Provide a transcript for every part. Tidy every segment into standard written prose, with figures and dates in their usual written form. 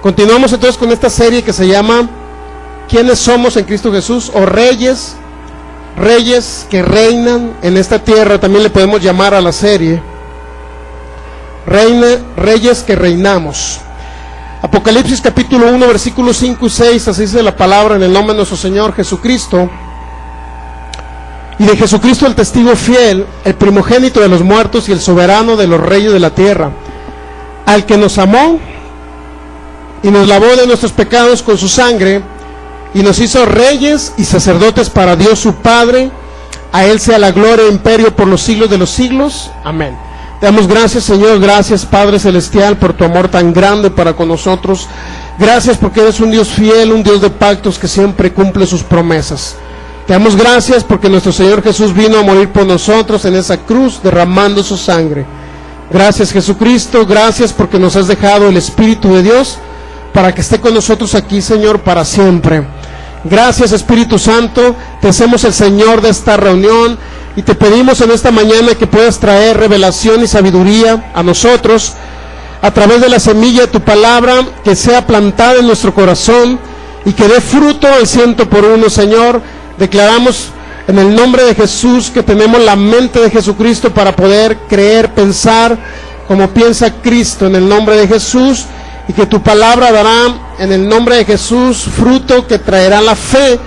Continuamos entonces con esta serie que se llama ¿Quiénes somos en Cristo Jesús? O reyes que reinan en esta tierra. También le podemos llamar a la serie Reyes que reinamos. Apocalipsis capítulo 1 versículos 5 y 6, así dice la palabra: en el nombre de nuestro Señor Jesucristo y de Jesucristo el testigo fiel, el primogénito de los muertos y el soberano de los reyes de la tierra, al que nos amó y nos lavó de nuestros pecados con su sangre y nos hizo reyes y sacerdotes para Dios su Padre. A Él sea la gloria e imperio por los siglos de los siglos. Amén. Te damos gracias, Señor. Gracias, Padre Celestial, por tu amor tan grande para con nosotros. Gracias porque eres un Dios fiel, un Dios de pactos que siempre cumple sus promesas. Te damos gracias porque nuestro Señor Jesús vino a morir por nosotros en esa cruz, derramando su sangre. Gracias, Jesucristo. Gracias porque nos has dejado el Espíritu de Dios para que esté con nosotros aquí, Señor, para siempre. Gracias, Espíritu Santo. Te hacemos el Señor de esta reunión y te pedimos en esta mañana que puedas traer revelación y sabiduría a nosotros a través de la semilla de tu palabra, que sea plantada en nuestro corazón y que dé fruto al 100%, Señor. Declaramos en el nombre de Jesús que tenemos la mente de Jesucristo para poder creer, pensar como piensa Cristo, en el nombre de Jesús, y que tu palabra dará en el nombre de Jesús fruto que traerá la fe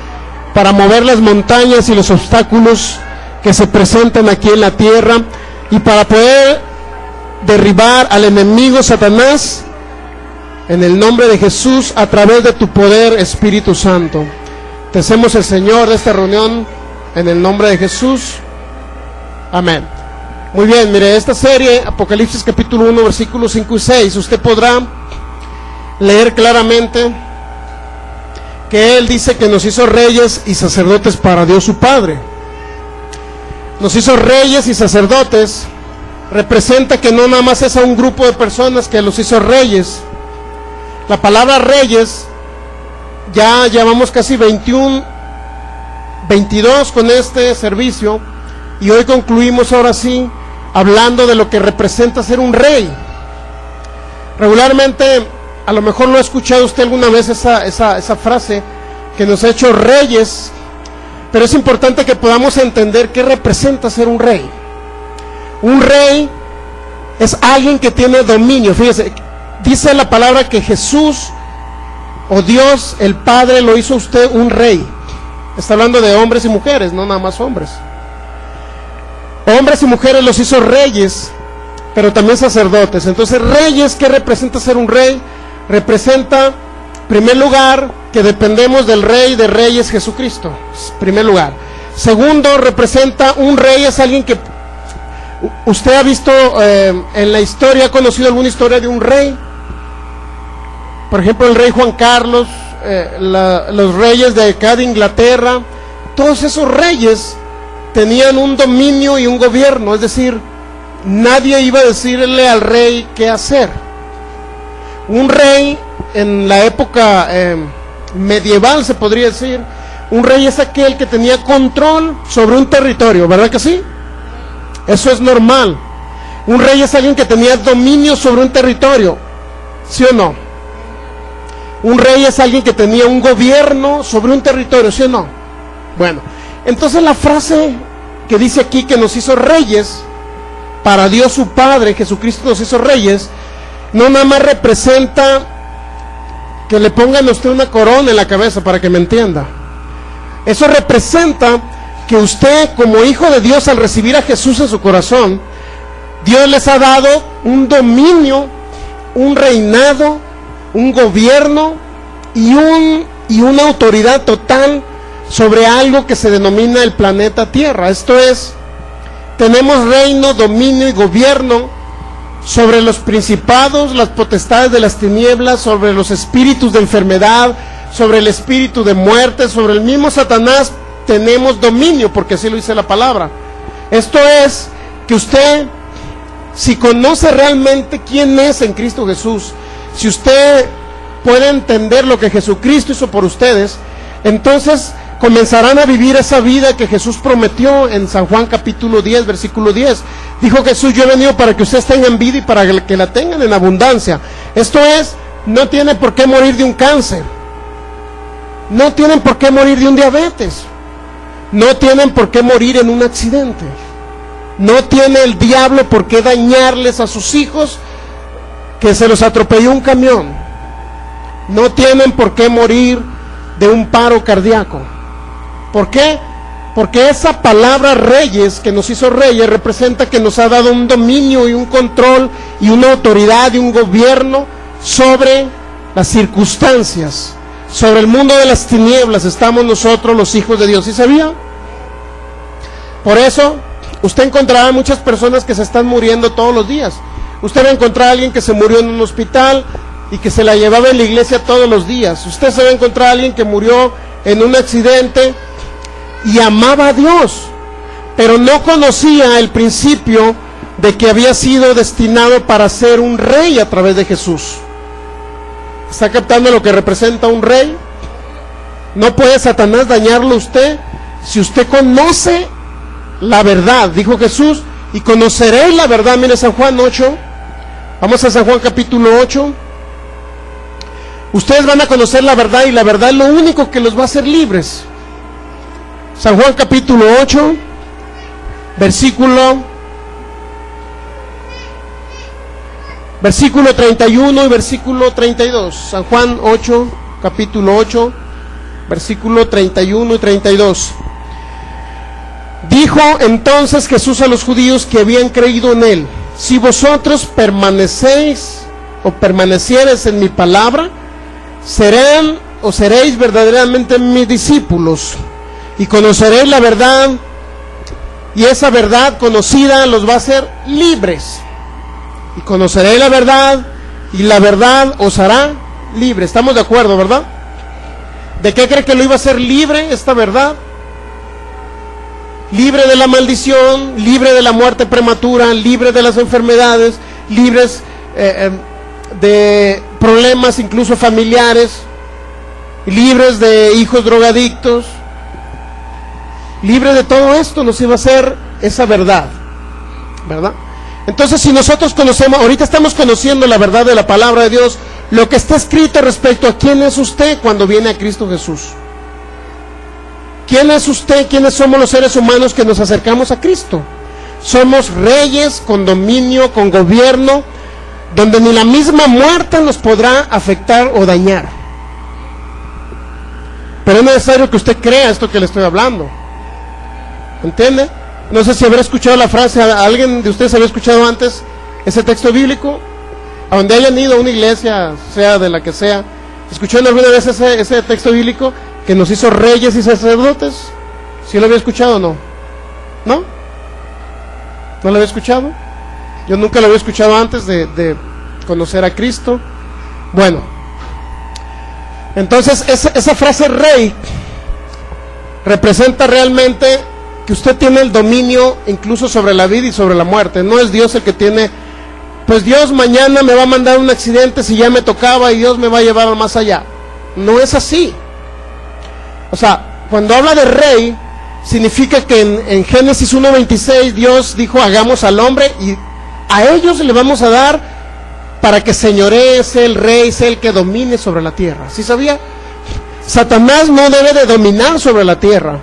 para mover las montañas y los obstáculos que se presentan aquí en la tierra, y para poder derribar al enemigo Satanás en el nombre de Jesús a través de tu poder, Espíritu Santo. Te hacemos el Señor de esta reunión en el nombre de Jesús. Amén. Muy bien, mire, esta serie, Apocalipsis capítulo 1, versículos 5 y 6, usted podrá leer claramente que Él dice que nos hizo reyes y sacerdotes para Dios su Padre. Nos hizo reyes y sacerdotes, representa que no nada más es a un grupo de personas que los hizo reyes. La palabra reyes, ya llevamos casi 22 con este servicio, y hoy concluimos ahora sí hablando de lo que representa ser un rey. Regularmente, a lo mejor lo ha escuchado usted alguna vez esa frase, que nos ha hecho reyes, pero es importante que podamos entender qué representa ser un rey. Un rey es alguien que tiene dominio. Fíjese, dice la palabra que Jesús o Dios el Padre lo hizo usted un rey. Está hablando de hombres y mujeres, no nada más hombres. Hombres y mujeres los hizo reyes, pero también sacerdotes. Entonces, reyes, ¿qué representa ser un rey? Representa, en primer lugar, que dependemos del Rey de Reyes, Jesucristo. Primer lugar. Segundo, representa un rey es alguien que usted ha visto en la historia, ha conocido alguna historia de un rey. Por ejemplo, el rey Juan Carlos, los reyes de acá de Inglaterra. Todos esos reyes tenían un dominio y un gobierno, es decir, nadie iba a decirle al rey qué hacer. Un rey en la época medieval, se podría decir, un rey es aquel que tenía control sobre un territorio, ¿verdad que sí? Eso es normal. Un rey es alguien que tenía dominio sobre un territorio, ¿sí o no? Un rey es alguien que tenía un gobierno sobre un territorio, ¿sí o no? Bueno, entonces la frase que dice aquí que nos hizo reyes para Dios su Padre, Jesucristo nos hizo reyes, no nada más representa que le pongan a usted una corona en la cabeza, para que me entienda. Eso representa que usted, como hijo de Dios, al recibir a Jesús en su corazón, Dios les ha dado un dominio, un reinado, un gobierno y una autoridad total sobre algo que se denomina el planeta Tierra. Esto es, tenemos reino, dominio y gobierno sobre los principados, las potestades de las tinieblas, sobre los espíritus de enfermedad, sobre el espíritu de muerte, sobre el mismo Satanás. Tenemos dominio, porque así lo dice la palabra. Esto es, que usted, si conoce realmente quién es en Cristo Jesús, si usted puede entender lo que Jesucristo hizo por ustedes, entonces comenzarán a vivir esa vida que Jesús prometió en San Juan capítulo 10, versículo 10. Dijo Jesús: yo he venido para que ustedes tengan vida y para que la tengan en abundancia. Esto es, no tiene por qué morir de un cáncer, no tienen por qué morir de un diabetes, no tienen por qué morir en un accidente, no tiene el diablo por qué dañarles a sus hijos que se los atropelló un camión, no tienen por qué morir de un paro cardíaco. ¿Por qué? Porque esa palabra reyes, que nos hizo reyes, representa que nos ha dado un dominio y un control y una autoridad y un gobierno sobre las circunstancias, sobre el mundo de las tinieblas. Estamos nosotros los hijos de Dios. ¿Sí sabía? Por eso usted encontrará muchas personas que se están muriendo todos los días. Usted va a encontrar a alguien que se murió en un hospital y que se la llevaba en la iglesia todos los días. Usted se va a encontrar a alguien que murió en un accidente y amaba a Dios, pero no conocía el principio de que había sido destinado para ser un rey a través de Jesús. ¿Está captando lo que representa un rey? No puede Satanás dañarlo a usted si usted conoce la verdad, dijo Jesús, y conoceréis la verdad. Mire San Juan 8, vamos a San Juan capítulo 8. Ustedes van a conocer la verdad y la verdad es lo único que los va a hacer libres. San Juan capítulo 8, versículo 31 y versículo 32. San Juan 8, capítulo 8, versículo 31 y 32. Dijo entonces Jesús a los judíos que habían creído en él: si vosotros permanecéis o permaneciereis en mi palabra, serán o seréis verdaderamente mis discípulos, y conoceréis la verdad, y esa verdad conocida los va a hacer libres. Y conoceréis la verdad, y la verdad os hará libres. ¿Estamos de acuerdo, verdad? ¿De qué cree que lo iba a hacer libre esta verdad? Libre de la maldición, libre de la muerte prematura, libre de las enfermedades, libres de problemas incluso familiares, libres de hijos drogadictos, libre de todo esto nos iba a hacer esa verdad, ¿verdad? Entonces, si nosotros conocemos, ahorita estamos conociendo la verdad de la palabra de Dios, lo que está escrito respecto a quién es usted cuando viene a Cristo Jesús. ¿Quién es usted? ¿Quiénes somos los seres humanos que nos acercamos a Cristo? Somos reyes con dominio, con gobierno, donde ni la misma muerte nos podrá afectar o dañar. Pero es necesario que usted crea esto que le estoy hablando. ¿Entiende? No sé si habrá escuchado la frase, ¿alguien de ustedes había escuchado antes ese texto bíblico? A donde hayan ido a una iglesia, sea de la que sea, ¿escucharon alguna vez ese texto bíblico que nos hizo reyes y sacerdotes? ¿Sí lo había escuchado o no? ¿No? ¿No lo había escuchado? Yo nunca lo había escuchado antes de conocer a Cristo. Bueno, entonces esa frase rey representa realmente que usted tiene el dominio incluso sobre la vida y sobre la muerte. No es Dios el que tiene, pues Dios mañana me va a mandar un accidente si ya me tocaba y Dios me va a llevar más allá. No es así. O sea, cuando habla de rey, significa que en Génesis 1:26 Dios dijo: hagamos al hombre y a ellos le vamos a dar para que señoree, sea el rey, sea el que domine sobre la tierra. ¿Sí sabía? Satanás no debe de dominar sobre la tierra.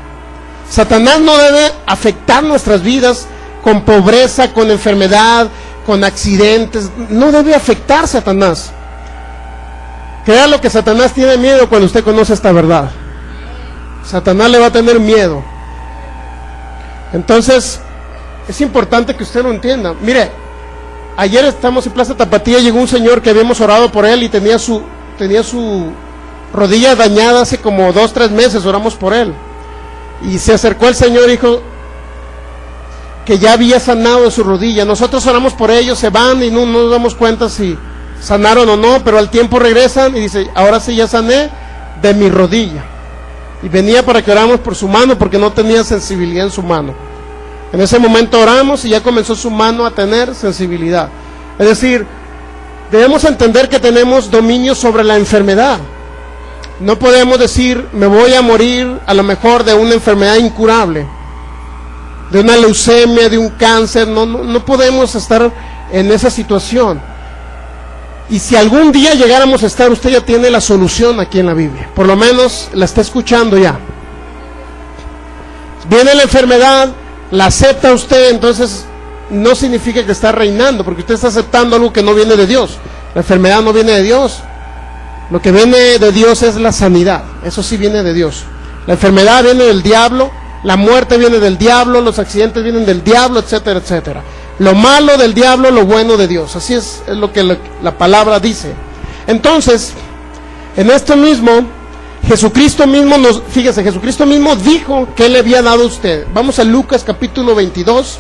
Satanás no debe afectar nuestras vidas con pobreza, con enfermedad, con accidentes. No debe afectar Satanás. Crea lo que Satanás tiene miedo cuando usted conoce esta verdad. Satanás le va a tener miedo. Entonces, es importante que usted lo entienda. Mire, ayer estamos en Plaza Tapatía, llegó un señor que habíamos orado por él y tenía su rodilla dañada hace como 2-3 meses, oramos por él. Y se acercó el Señor y dijo que ya había sanado su rodilla. Nosotros oramos por ellos, se van y no nos damos cuenta si sanaron o no, pero al tiempo regresan y dice: ahora sí ya sané de mi rodilla. Y venía para que oramos por su mano porque no tenía sensibilidad en su mano. En ese momento oramos y ya comenzó su mano a tener sensibilidad. Es decir, debemos entender que tenemos dominio sobre la enfermedad. No podemos decir: me voy a morir a lo mejor de una enfermedad incurable, de una leucemia, de un cáncer. No podemos estar en esa situación. Y si algún día llegáramos a estar, usted ya tiene la solución aquí en la Biblia. Por lo menos la está escuchando ya. Viene la enfermedad, la acepta usted, entonces no significa que está reinando, porque usted está aceptando algo que no viene de Dios. La enfermedad no viene de Dios. Lo que viene de Dios es la sanidad. Eso sí viene de Dios. La enfermedad viene del diablo, la muerte viene del diablo, los accidentes vienen del diablo, etcétera, etcétera. Lo malo del diablo, lo bueno de Dios. Así es lo que la palabra dice. Entonces, en esto mismo, Jesucristo mismo fíjese, Jesucristo mismo dijo que Él le había dado a usted. Vamos a Lucas capítulo 22.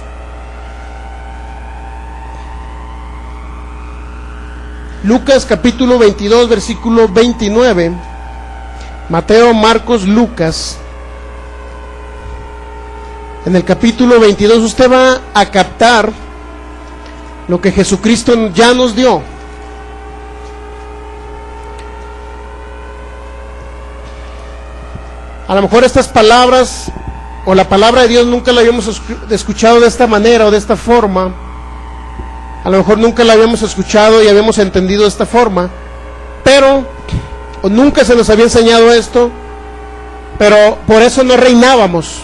Lucas capítulo 22, versículo 29. Mateo, Marcos, Lucas. En el capítulo 22 usted va a captar lo que Jesucristo ya nos dio. A lo mejor estas palabras o la palabra de Dios nunca la habíamos escuchado de esta manera o de esta forma. A lo mejor nunca la habíamos escuchado y habíamos entendido de esta forma, pero o nunca se nos había enseñado esto, pero por eso no reinábamos.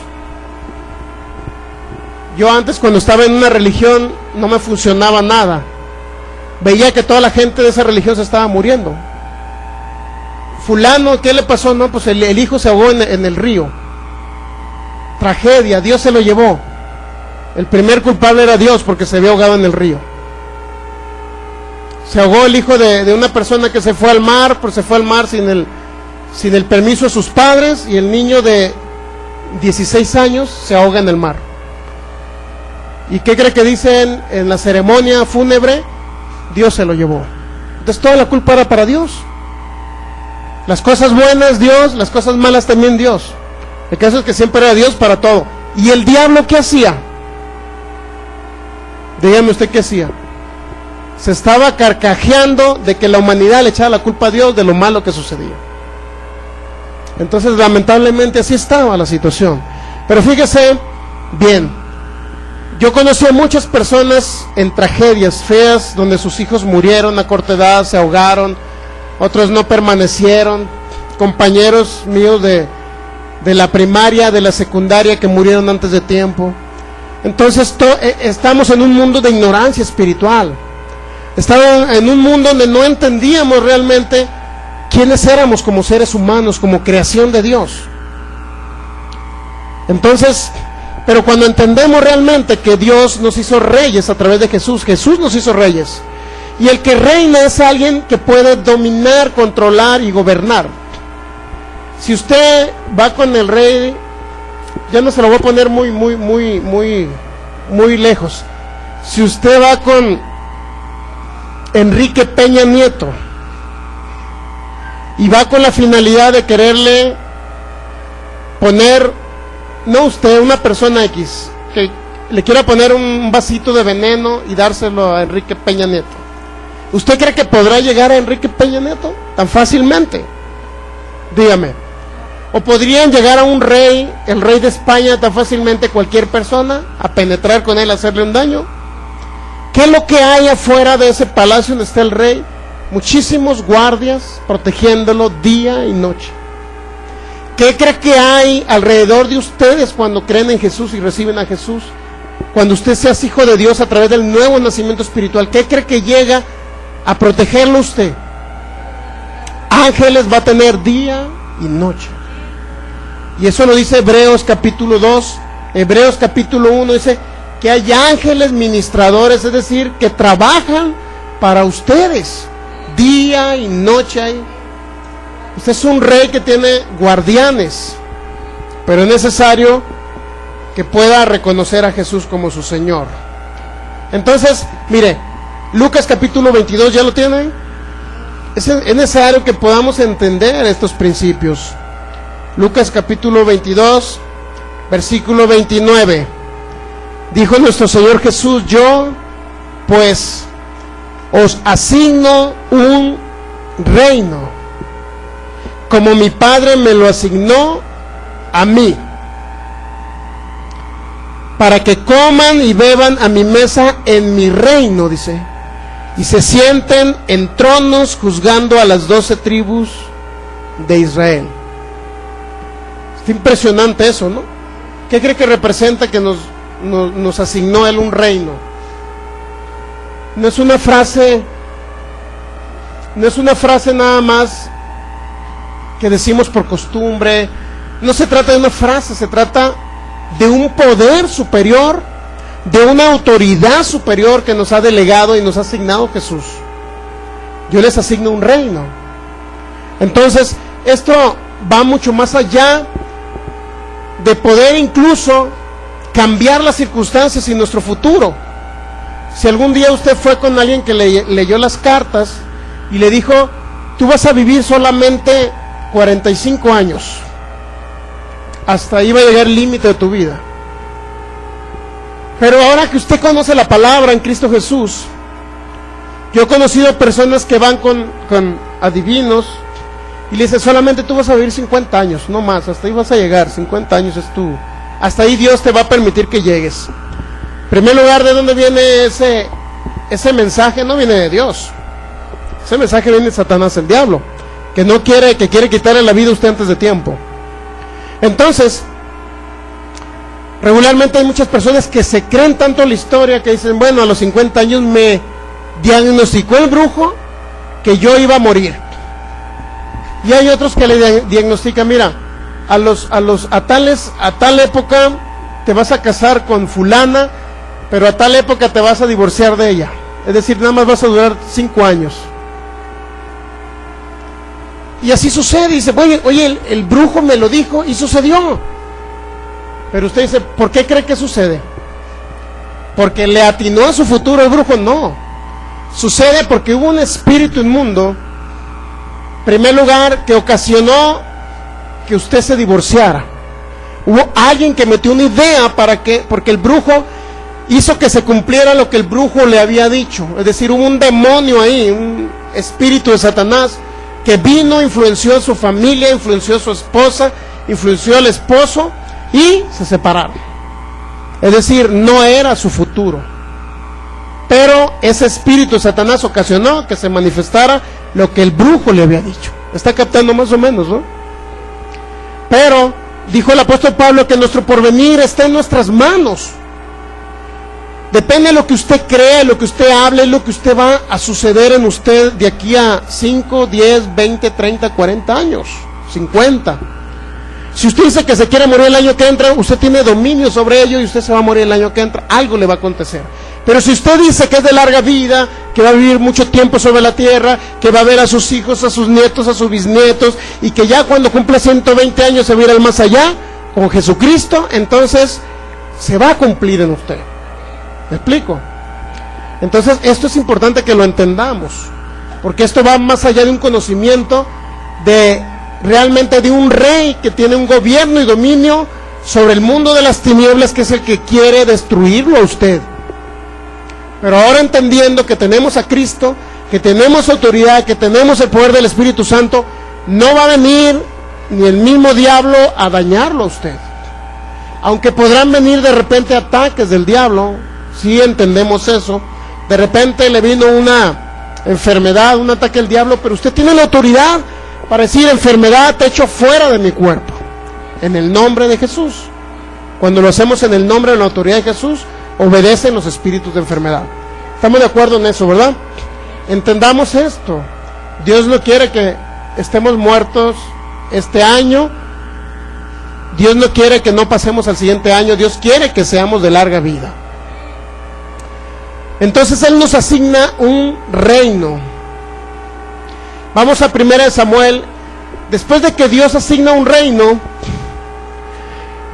Yo antes, cuando estaba en una religión, no me funcionaba nada. Veía que toda la gente de esa religión se estaba muriendo. Fulano, ¿qué le pasó? No, pues el hijo se ahogó en el río. Tragedia, Dios se lo llevó. El primer culpable era Dios, porque se había ahogado en el río. Se ahogó el hijo de una persona que se fue al mar, pues se fue al mar sin el permiso de sus padres, y el niño de 16 años se ahoga en el mar. ¿Y qué cree que dicen en la ceremonia fúnebre? Dios se lo llevó. Entonces toda la culpa era para Dios. Las cosas buenas Dios, las cosas malas también Dios. El caso es que siempre era Dios para todo. ¿Y el diablo qué hacía? Dígame usted qué hacía. Se estaba carcajeando de que la humanidad le echaba la culpa a Dios de lo malo que sucedía. Entonces lamentablemente así estaba la situación. Pero fíjese bien, yo conocí a muchas personas en tragedias feas donde sus hijos murieron a corta edad, se ahogaron, otros no permanecieron, compañeros míos de la primaria, de la secundaria que murieron antes de tiempo. Entonces estamos en un mundo de ignorancia espiritual. Estaba en un mundo donde no entendíamos realmente quiénes éramos como seres humanos, como creación de Dios. Entonces, pero cuando entendemos realmente que Dios nos hizo reyes a través de Jesús, Jesús nos hizo reyes, y el que reina es alguien que puede dominar, controlar y gobernar. Si usted va con el rey, ya no se lo voy a poner muy lejos. Si usted va con Enrique Peña Nieto y va con la finalidad de quererle poner, no usted, una persona X, que le quiera poner un vasito de veneno y dárselo a Enrique Peña Nieto, ¿usted cree que podrá llegar a Enrique Peña Nieto tan fácilmente? Dígame. ¿O podrían llegar a un rey, el rey de España, tan fácilmente cualquier persona, a penetrar con él, a hacerle un daño? ¿Qué es lo que hay afuera de ese palacio donde está el rey? Muchísimos guardias protegiéndolo día y noche. ¿Qué cree que hay alrededor de ustedes cuando creen en Jesús y reciben a Jesús? Cuando usted sea hijo de Dios a través del nuevo nacimiento espiritual, ¿qué cree que llega a protegerlo usted? Ángeles va a tener día y noche. Y eso lo dice Hebreos capítulo 2. Hebreos capítulo 1 dice que hay ángeles ministradores, es decir, que trabajan para ustedes día y noche. Usted es un rey que tiene guardianes, pero es necesario que pueda reconocer a Jesús como su Señor. Entonces, mire, Lucas capítulo 22, ¿ya lo tienen? Es necesario que podamos entender estos principios. Lucas capítulo 22, versículo 29. Dijo nuestro Señor Jesús: yo pues os asigno un reino, como mi Padre me lo asignó a mí, para que coman y beban a mi mesa en mi reino, dice, y se sienten en tronos juzgando a las 12 tribus de Israel. Está impresionante eso, ¿no? ¿Qué cree que representa que nos asignó Él un reino? No es una frase nada más que decimos por costumbre. No se trata de una frase, se trata de un poder superior, de una autoridad superior que nos ha delegado y nos ha asignado Jesús. Yo les asigno un reino. Entonces, esto va mucho más allá de poder incluso cambiar las circunstancias y nuestro futuro. Si algún día usted fue con alguien que leyó las cartas y le dijo, tú vas a vivir solamente 45 años, hasta ahí va a llegar el límite de tu vida. Pero ahora que usted conoce la palabra en Cristo Jesús, yo he conocido personas que van con adivinos y le dicen, solamente tú vas a vivir 50 años, no más, hasta ahí vas a llegar, 50 años es tú, hasta ahí Dios te va a permitir que llegues. En primer lugar, ¿de dónde viene ese mensaje? No viene de Dios. Ese mensaje viene de Satanás, el diablo, que quiere quitarle la vida a usted antes de tiempo. Entonces, regularmente hay muchas personas que se creen tanto la historia que dicen, bueno, a los 50 años me diagnosticó el brujo que yo iba a morir. Y hay otros que le diagnostican, mira, a tal época te vas a casar con fulana, pero a tal época te vas a divorciar de ella. Es decir, nada más vas a durar 5 años. Y así sucede, dice, oye, el brujo me lo dijo y sucedió. Pero usted dice, ¿por qué cree que sucede? ¿Porque le atinó a su futuro el brujo? No. Sucede porque hubo un espíritu inmundo, en primer lugar, que ocasionó que usted se divorciara. Hubo alguien que metió una idea porque el brujo hizo que se cumpliera lo que el brujo le había dicho. Es decir, hubo un demonio ahí, un espíritu de Satanás, que vino, influenció a su familia, influenció a su esposa, influenció al esposo y se separaron. Es decir, no era su futuro. Pero ese espíritu de Satanás ocasionó que se manifestara lo que el brujo le había dicho. ¿Está captando más o menos, no? Pero dijo el apóstol Pablo que nuestro porvenir está en nuestras manos. Depende de lo que usted cree, lo que usted hable, lo que usted va a suceder en usted de aquí a 5, 10, 20, 30, 40 años, 50. Si usted dice que se quiere morir el año que entra, usted tiene dominio sobre ello y usted se va a morir el año que entra, algo le va a acontecer. Pero si usted dice que es de larga vida, que va a vivir mucho tiempo sobre la tierra, que va a ver a sus hijos, a sus nietos, a sus bisnietos, y que ya cuando cumpla 120 años se va a ir al más allá, con Jesucristo, entonces se va a cumplir en usted. ¿Me explico? Entonces esto es importante que lo entendamos, porque esto va más allá de un conocimiento realmente de un rey que tiene un gobierno y dominio sobre el mundo de las tinieblas, que es el que quiere destruirlo a usted. Pero ahora entendiendo que tenemos a Cristo, que tenemos autoridad, que tenemos el poder del Espíritu Santo, no va a venir ni el mismo diablo a dañarlo a usted. Aunque podrán venir de repente ataques del diablo, sí entendemos eso. De repente le vino una enfermedad, un ataque del diablo, pero usted tiene la autoridad para decir, enfermedad, te echo fuera de mi cuerpo, en el nombre de Jesús. Cuando lo hacemos en el nombre de la autoridad de Jesús, obedecen los espíritus de enfermedad. Estamos de acuerdo en eso, ¿verdad? Entendamos esto. Dios no quiere que estemos muertos este año. Dios no quiere que no pasemos al siguiente año. Dios quiere que seamos de larga vida. Entonces Él nos asigna un reino. Vamos a 1 Samuel. Después de que Dios asigna un reino,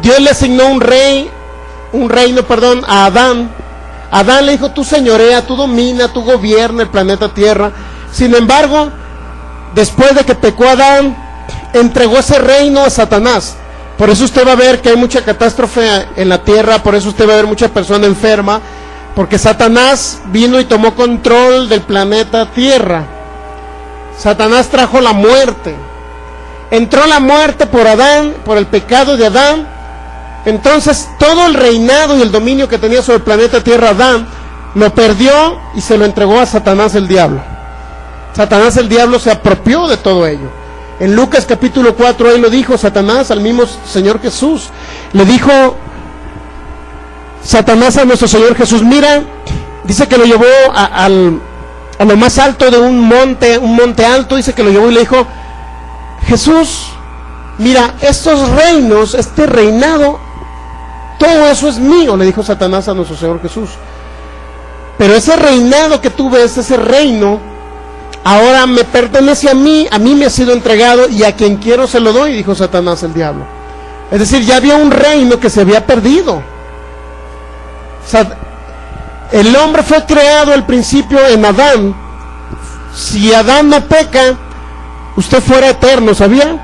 Dios le asignó un reino a Adán. Adán le dijo, tú señorea, tú domina, tú gobierna el planeta Tierra. Sin embargo, después de que pecó Adán, entregó ese reino a Satanás. Por eso usted va a ver que hay mucha catástrofe en la tierra, por eso usted va a ver mucha persona enferma, porque Satanás vino y tomó control del planeta Tierra. Satanás trajo la muerte. Entró la muerte por Adán, por el pecado de Adán. Entonces todo el reinado y el dominio que tenía sobre el planeta Tierra Adán lo perdió y se lo entregó a Satanás el diablo. Satanás el diablo se apropió de todo ello. En Lucas capítulo 4 ahí lo dijo Satanás al mismo Señor Jesús. Le dijo Satanás a nuestro Señor Jesús, mira, dice que lo llevó a lo más alto de un monte alto, dice que lo llevó y le dijo, Jesús, mira, estos reinos, este reinado, todo eso es mío, le dijo Satanás a nuestro Señor Jesús. Pero ese reinado que tú ves, ese reino, ahora me pertenece a mí me ha sido entregado y a quien quiero se lo doy, dijo Satanás el diablo. Es decir, ya había un reino que se había perdido. O sea, el hombre fue creado al principio en Adán. Si Adán no peca, usted fuera eterno, ¿sabía?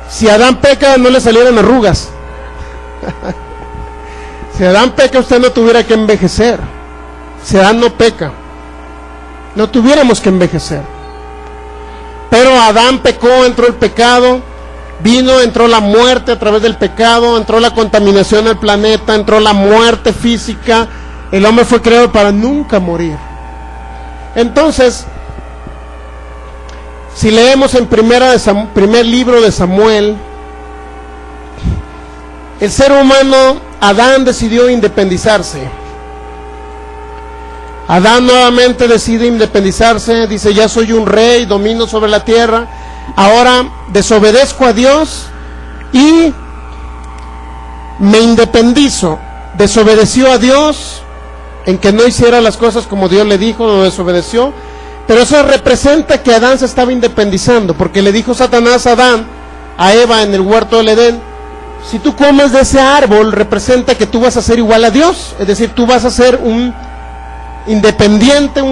Si Adán peca, no le salieran arrugas. Si Adán peca, usted no tuviera que envejecer. Si Adán no peca, no tuviéramos que envejecer. Pero Adán pecó, entró el pecado, entró la muerte a través del pecado, entró la contaminación al planeta, entró la muerte física. El hombre fue creado para nunca morir. Entonces, si leemos en primer libro de Samuel, el ser humano, Adán decidió independizarse. Adán nuevamente decide independizarse, dice, ya soy un rey, domino sobre la tierra, ahora desobedezco a Dios y me independizo. Desobedeció a Dios en que no hiciera las cosas como Dios le dijo, lo desobedeció, pero eso representa que Adán se estaba independizando, porque le dijo Satanás a Eva en el huerto del Edén, si tú comes de ese árbol, representa que tú vas a ser igual a Dios, es decir, tú vas a ser un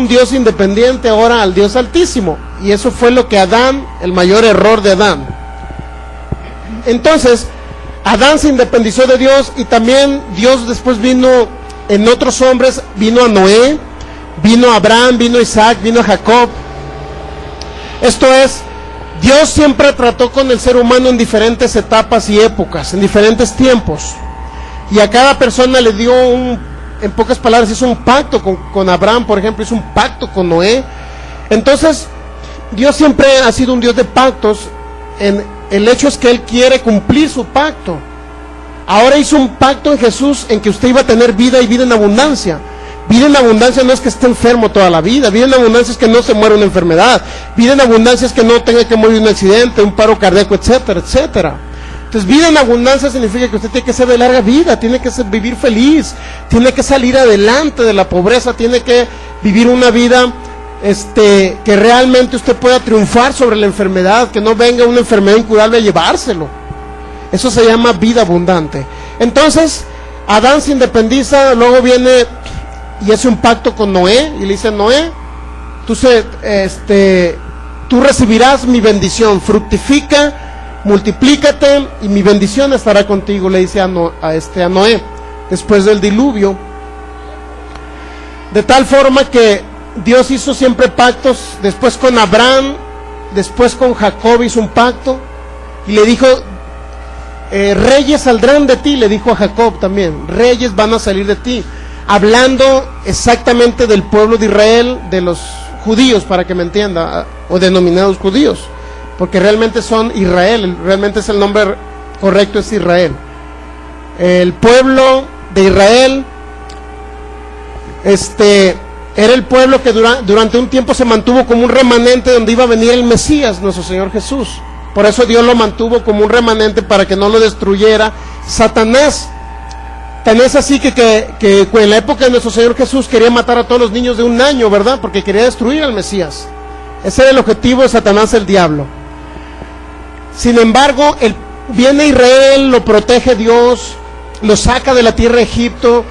Dios independiente ahora al Dios Altísimo, y eso fue lo que Adán, el mayor error de Adán. Entonces, Adán se independizó de Dios, y también Dios después vino en otros hombres, vino a Noé, vino a Abraham, vino a Isaac, vino a Jacob. Esto es, Dios siempre trató con el ser humano en diferentes etapas y épocas, en diferentes tiempos, y a cada persona le dio en pocas palabras, hizo un pacto con Abraham, por ejemplo, hizo un pacto con Noé. Entonces, Dios siempre ha sido un Dios de pactos. El hecho es que Él quiere cumplir su pacto. Ahora hizo un pacto en Jesús en que usted iba a tener vida y vida en abundancia. Vida en abundancia no es que esté enfermo toda la vida. Vida en abundancia es que no se muera una enfermedad. Vida en abundancia es que no tenga que morir un accidente, un paro cardíaco, etcétera, etcétera. Entonces, vida en abundancia significa que usted tiene que ser de larga vida, tiene que vivir feliz, tiene que salir adelante de la pobreza, tiene que vivir una vida que realmente usted pueda triunfar sobre la enfermedad, que no venga una enfermedad incurable a llevárselo. Eso se llama vida abundante. Entonces, Adán se independiza, luego viene y hace un pacto con Noé, y le dice, Noé, tú recibirás mi bendición, fructifica, multiplícate y mi bendición estará contigo, le dice a Noé, después del diluvio. De tal forma que Dios hizo siempre pactos, después con Abraham, después con Jacob hizo un pacto, y le dijo, reyes saldrán de ti, le dijo a Jacob también, reyes van a salir de ti, hablando exactamente del pueblo de Israel, de los judíos, para que me entienda, o denominados judíos, porque realmente son Israel, realmente es el nombre correcto, es Israel. El pueblo de Israel, era el pueblo que durante un tiempo se mantuvo como un remanente donde iba a venir el Mesías, nuestro Señor Jesús. Por eso Dios lo mantuvo como un remanente para que no lo destruyera Satanás. Tan es así que en la época de nuestro Señor Jesús quería matar a todos los niños de 1 año, ¿verdad? Porque quería destruir al Mesías. Ese era el objetivo de Satanás, el diablo. Sin embargo, viene Israel, lo protege Dios, lo saca de la tierra de Egipto,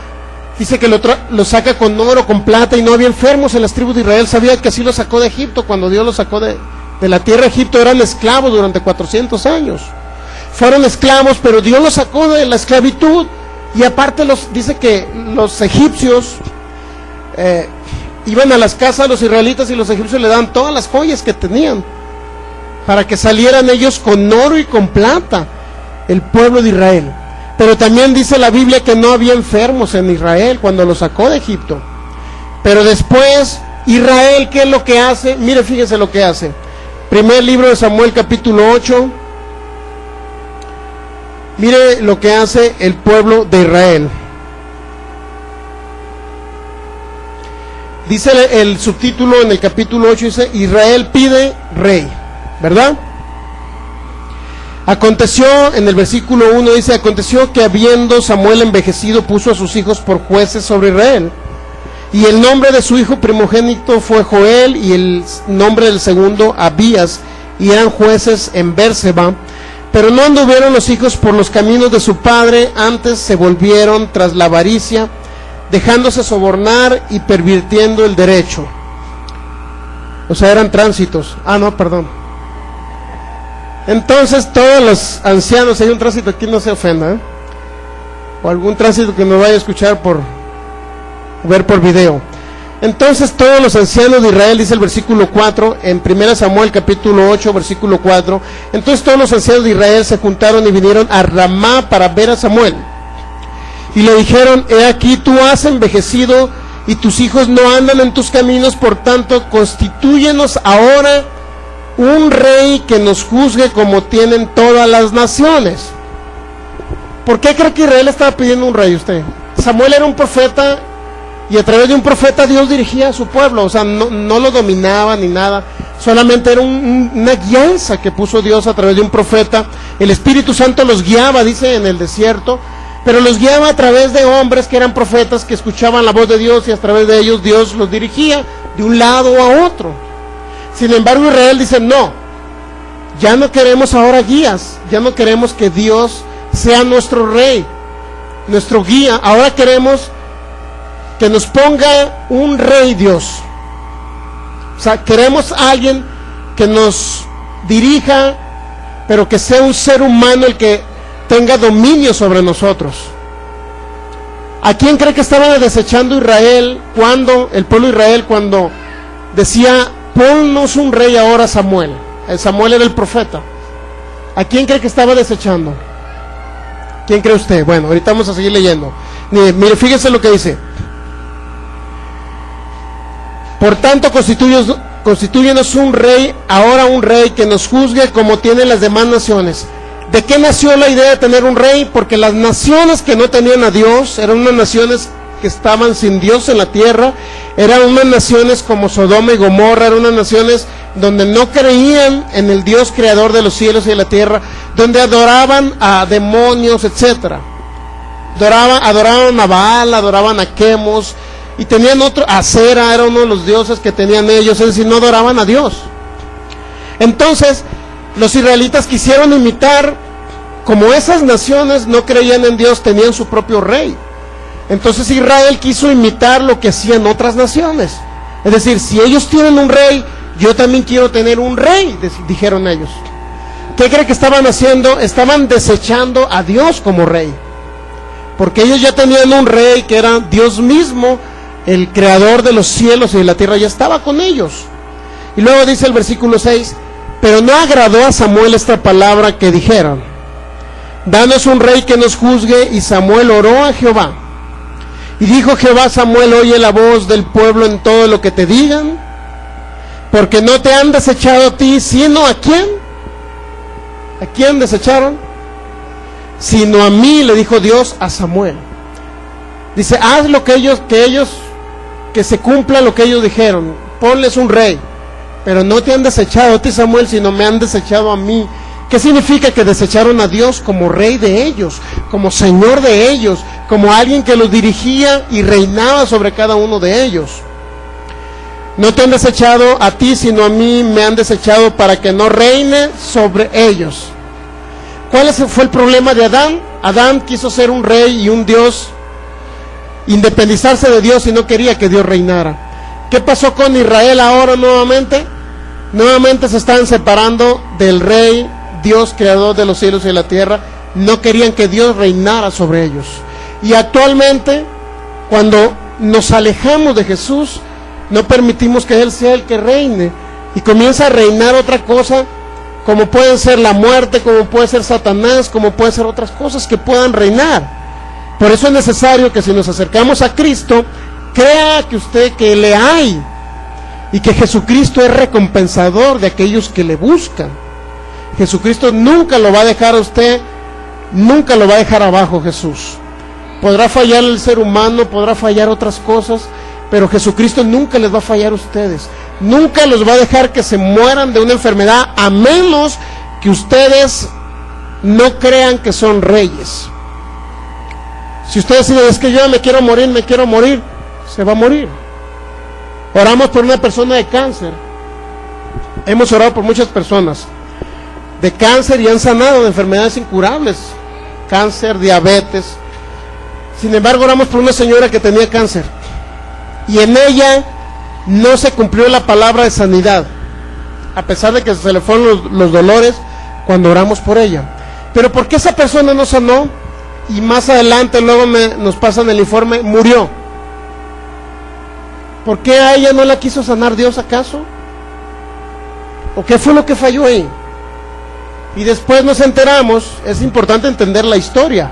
dice que lo saca con oro, con plata, y no había enfermos en las tribus de Israel. Sabía que así lo sacó de Egipto. Cuando Dios lo sacó de la tierra de Egipto, eran esclavos durante 400 años. Fueron esclavos, pero Dios los sacó de la esclavitud, y aparte dice que los egipcios iban a las casas de los israelitas, y los egipcios le daban todas las joyas que tenían, para que salieran ellos con oro y con plata, el pueblo de Israel. Pero también dice la Biblia que no había enfermos en Israel cuando los sacó de Egipto. Pero después, Israel, ¿qué es lo que hace? Mire, fíjese lo que hace. Primer libro de Samuel, capítulo 8. Mire lo que hace el pueblo de Israel. Dice el subtítulo en el capítulo 8, dice, Israel pide rey, ¿verdad? Aconteció, en el versículo 1 dice, aconteció que habiendo Samuel envejecido, puso a sus hijos por jueces sobre Israel. Y el nombre de su hijo primogénito fue Joel, y el nombre del segundo Abías, y eran jueces en Bérseba. Pero no anduvieron los hijos por los caminos de su padre, antes se volvieron tras la avaricia, dejándose sobornar y pervirtiendo el derecho. O sea, eran tránsitos. Entonces todos los ancianos, si hay un tránsito aquí, no se ofenda, o algún tránsito que me vaya a escuchar ver por video. Entonces todos los ancianos de Israel, dice el versículo 4, en 1 Samuel capítulo 8, versículo 4, entonces todos los ancianos de Israel se juntaron y vinieron a Ramá para ver a Samuel. Y le dijeron, he aquí tú has envejecido y tus hijos no andan en tus caminos, por tanto constitúyenos ahora un rey que nos juzgue como tienen todas las naciones. ¿Por qué cree que Israel estaba pidiendo un rey usted? Samuel era un profeta, y a través de un profeta Dios dirigía a su pueblo, o sea, no lo dominaba ni nada, solamente era una guianza que puso Dios a través de un profeta. El Espíritu Santo los guiaba, dice, en el desierto, pero los guiaba a través de hombres que eran profetas, que escuchaban la voz de Dios, y a través de ellos Dios los dirigía de un lado a otro. Sin embargo, Israel dice, no, ya no queremos ahora guías, ya no queremos que Dios sea nuestro rey, nuestro guía, ahora queremos que nos ponga un rey Dios. O sea, queremos a alguien que nos dirija, pero que sea un ser humano el que tenga dominio sobre nosotros. ¿A quién cree que estaba desechando Israel el pueblo de Israel, cuando decía, ponnos un rey ahora, Samuel? Samuel era el profeta. ¿A quién cree que estaba desechando? ¿Quién cree usted? Bueno, ahorita vamos a seguir leyendo. Mire, fíjese lo que dice. Por tanto, constitúyenos un rey, ahora un rey que nos juzgue como tienen las demás naciones. ¿De qué nació la idea de tener un rey? Porque las naciones que no tenían a Dios eran unas naciones que estaban sin Dios en la tierra, eran unas naciones como Sodoma y Gomorra, eran unas naciones donde no creían en el Dios creador de los cielos y de la tierra, donde adoraban a demonios, etcétera. Adoraban a Baal, adoraban a Quemos, y tenían Acera era uno de los dioses que tenían ellos, es decir, no adoraban a Dios. Entonces, los israelitas quisieron imitar, como esas naciones no creían en Dios, tenían su propio rey. Entonces Israel quiso imitar lo que hacían otras naciones. Es decir, si ellos tienen un rey, yo también quiero tener un rey, dijeron ellos. ¿Qué cree que estaban haciendo? Estaban desechando a Dios como rey, porque ellos ya tenían un rey que era Dios mismo, el creador de los cielos y de la tierra, ya estaba con ellos. Y luego dice el versículo 6, pero no agradó a Samuel esta palabra que dijeron, danos un rey que nos juzgue. Y Samuel oró a Jehová. Y dijo Jehová, Samuel, oye la voz del pueblo en todo lo que te digan, porque no te han desechado a ti, sino ¿a quién? ¿A quién desecharon? Sino a mí, le dijo Dios a Samuel. Dice, haz lo que se cumpla lo que ellos dijeron, ponles un rey. Pero no te han desechado a ti, Samuel, sino me han desechado a mí. ¿Qué significa? Que desecharon a Dios como rey de ellos, como señor de ellos, como alguien que los dirigía y reinaba sobre cada uno de ellos. No te han desechado a ti, sino a mí me han desechado para que no reine sobre ellos. ¿Cuál fue el problema de Adán? Adán quiso ser un rey y un Dios, independizarse de Dios, y no quería que Dios reinara. ¿Qué pasó con Israel ahora nuevamente? Nuevamente se están separando del rey, Dios creador de los cielos y de la tierra. No querían que Dios reinara sobre ellos. Y actualmente, cuando nos alejamos de Jesús, no permitimos que Él sea el que reine, y comienza a reinar otra cosa, como puede ser la muerte, como puede ser Satanás, como puede ser otras cosas que puedan reinar. Por eso es necesario que si nos acercamos a Cristo, crea que usted que le hay y que Jesucristo es recompensador de aquellos que le buscan. Jesucristo nunca lo va a dejar a usted, nunca lo va a dejar abajo. Jesús podrá fallar el ser humano, podrá fallar otras cosas, pero Jesucristo nunca les va a fallar a ustedes. Nunca los va a dejar que se mueran de una enfermedad, a menos que ustedes no crean que son reyes. Si ustedes dicen, es que yo me quiero morir, se va a morir. Oramos por una persona de cáncer. Hemos orado por muchas personas de cáncer y han sanado de enfermedades incurables, cáncer, diabetes. Sin embargo, oramos por una señora que tenía cáncer y en ella no se cumplió la palabra de sanidad, a pesar de que se le fueron los dolores cuando oramos por ella. Pero ¿por qué esa persona no sanó? Y más adelante luego nos pasan el informe, murió. ¿Por qué a ella no la quiso sanar Dios acaso? ¿O qué fue lo que falló ahí? Y después nos enteramos, es importante entender la historia.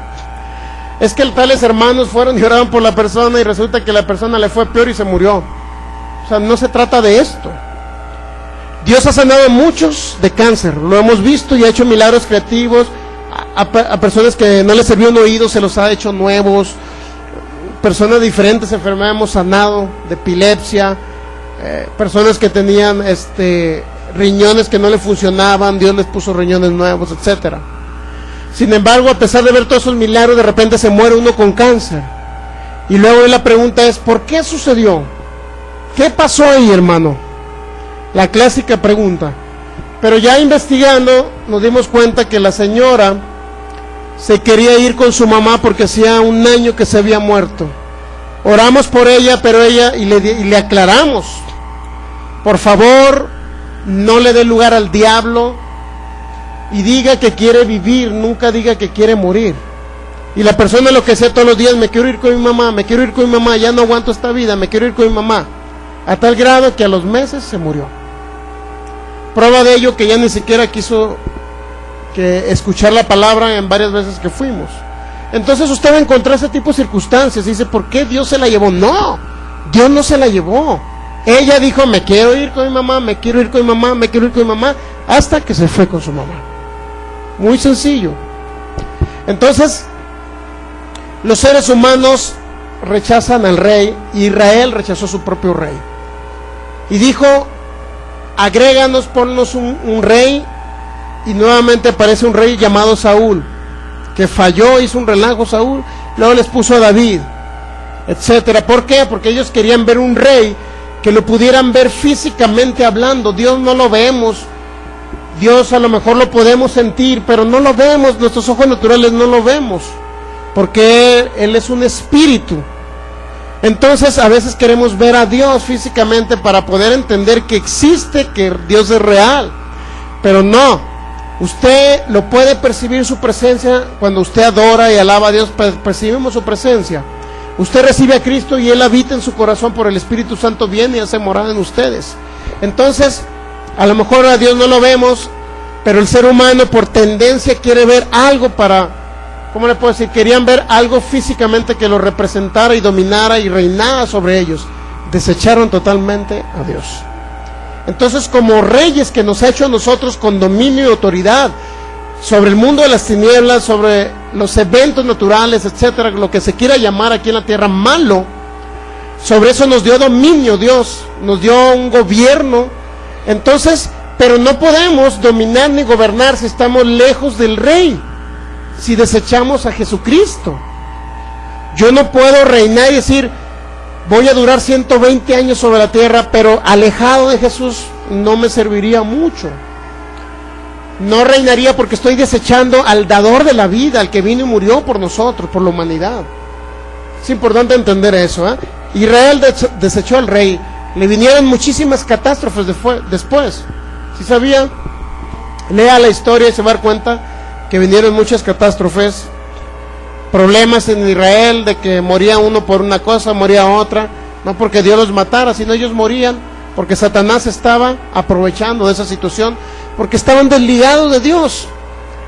Es que tales hermanos fueron y oraron por la persona y resulta que la persona le fue peor y se murió. O sea, no se trata de esto. Dios ha sanado a muchos de cáncer, lo hemos visto, y ha hecho milagros creativos. A personas que no les servía un oído se los ha hecho nuevos. Personas de diferentes enfermedades hemos sanado, de epilepsia, personas que tenían riñones que no le funcionaban, Dios les puso riñones nuevos, etcétera. Sin embargo, a pesar de ver todos esos milagros, de repente se muere uno con cáncer. Y luego la pregunta es, ¿por qué sucedió? ¿Qué pasó ahí, hermano? La clásica pregunta. Pero ya investigando, nos dimos cuenta que la señora se quería ir con su mamá porque hacía un año que se había muerto. Oramos por ella, pero y le aclaramos, por favor, no le dé lugar al diablo y diga que quiere vivir, nunca diga que quiere morir. Y la persona lo que sea todos los días, me quiero ir con mi mamá, me quiero ir con mi mamá, ya no aguanto esta vida, me quiero ir con mi mamá, a tal grado que a los meses se murió. Prueba de ello que ya ni siquiera quiso escuchar la palabra en varias veces que fuimos. Entonces usted va a encontrar ese tipo de circunstancias y dice, ¿por qué Dios se la llevó? No, Dios no se la llevó. Ella dijo, me quiero ir con mi mamá, me quiero ir con mi mamá, me quiero ir con mi mamá, hasta que se fue con su mamá. Muy sencillo. Entonces, los seres humanos rechazan al rey. Israel rechazó su propio rey y dijo, agréganos, ponnos un rey. Y nuevamente aparece un rey llamado Saúl, que falló, hizo un relajo Saúl, luego les puso a David, etcétera. ¿Por qué? Porque ellos querían ver un rey que lo pudieran ver físicamente hablando. Dios no lo vemos, Dios a lo mejor lo podemos sentir, pero no lo vemos, nuestros ojos naturales no lo vemos, porque Él es un espíritu. Entonces a veces queremos ver a Dios físicamente para poder entender que existe, que Dios es real, pero no. Usted lo puede percibir su presencia cuando usted adora y alaba a Dios, percibimos su presencia. Usted recibe a Cristo y Él habita en su corazón por el Espíritu Santo, viene y hace morada en ustedes. Entonces, a lo mejor a Dios no lo vemos, pero el ser humano por tendencia quiere ver algo ¿cómo le puedo decir? Querían ver algo físicamente que lo representara y dominara y reinara sobre ellos. Desecharon totalmente a Dios. Entonces, como reyes que nos ha hecho a nosotros con dominio y autoridad sobre el mundo de las tinieblas, sobre los eventos naturales, etcétera, lo que se quiera llamar aquí en la tierra malo, sobre eso nos dio dominio Dios, nos dio un gobierno. Entonces, pero no podemos dominar ni gobernar si estamos lejos del rey, si desechamos a Jesucristo. Yo no puedo reinar y decir, voy a durar 120 años sobre la tierra, pero alejado de Jesús no me serviría mucho. No reinaría porque estoy desechando al dador de la vida, al que vino y murió por nosotros, por la humanidad. Es importante entender eso, ¿eh? Israel desechó al rey, le vinieron muchísimas catástrofes después. ¿Sí sabía? Lea la historia y se va a dar cuenta que vinieron muchas catástrofes, problemas en Israel, de que moría uno por una cosa, moría otra, no porque Dios los matara, sino ellos morían porque Satanás estaba aprovechando de esa situación, porque estaban desligados de Dios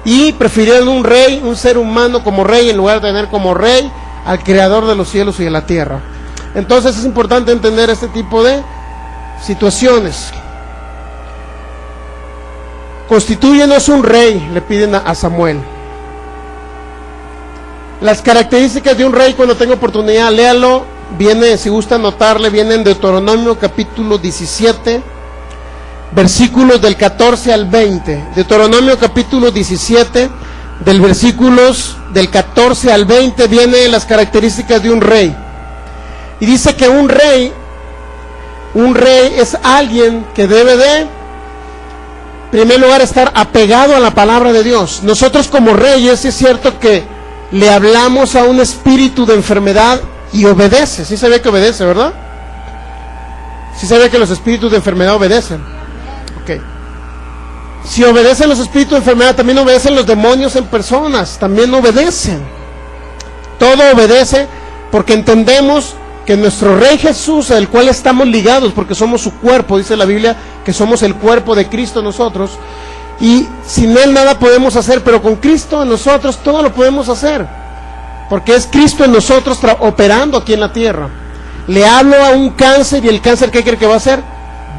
y prefirieron un rey, un ser humano como rey, en lugar de tener como rey al creador de los cielos y de la tierra. Entonces es importante entender este tipo de situaciones. Constitúyenos un rey, le piden a Samuel. Las características de un rey, cuando tenga oportunidad, léalo, viene, si gusta anotarle, viene en Deuteronomio capítulo 17, versículos del 14 al 20. Deuteronomio capítulo 17, del versículos del 14 al 20, vienen las características de un rey. Y dice que un rey es alguien que debe de, en primer lugar, estar apegado a la palabra de Dios. Nosotros como reyes, es cierto que le hablamos a un espíritu de enfermedad y obedece. Sí sabía que obedece, ¿verdad? Sí sabía que los espíritus de enfermedad obedecen. Ok. Si obedecen los espíritus de enfermedad, también obedecen los demonios en personas, también obedecen. Todo obedece porque entendemos que nuestro Rey Jesús, al cual estamos ligados, porque somos su cuerpo, dice la Biblia, que somos el cuerpo de Cristo nosotros, y sin Él nada podemos hacer, pero con Cristo en nosotros todo lo podemos hacer, porque es Cristo en nosotros operando aquí en la tierra. Le hablo a un cáncer, y el cáncer, ¿qué cree que va a hacer?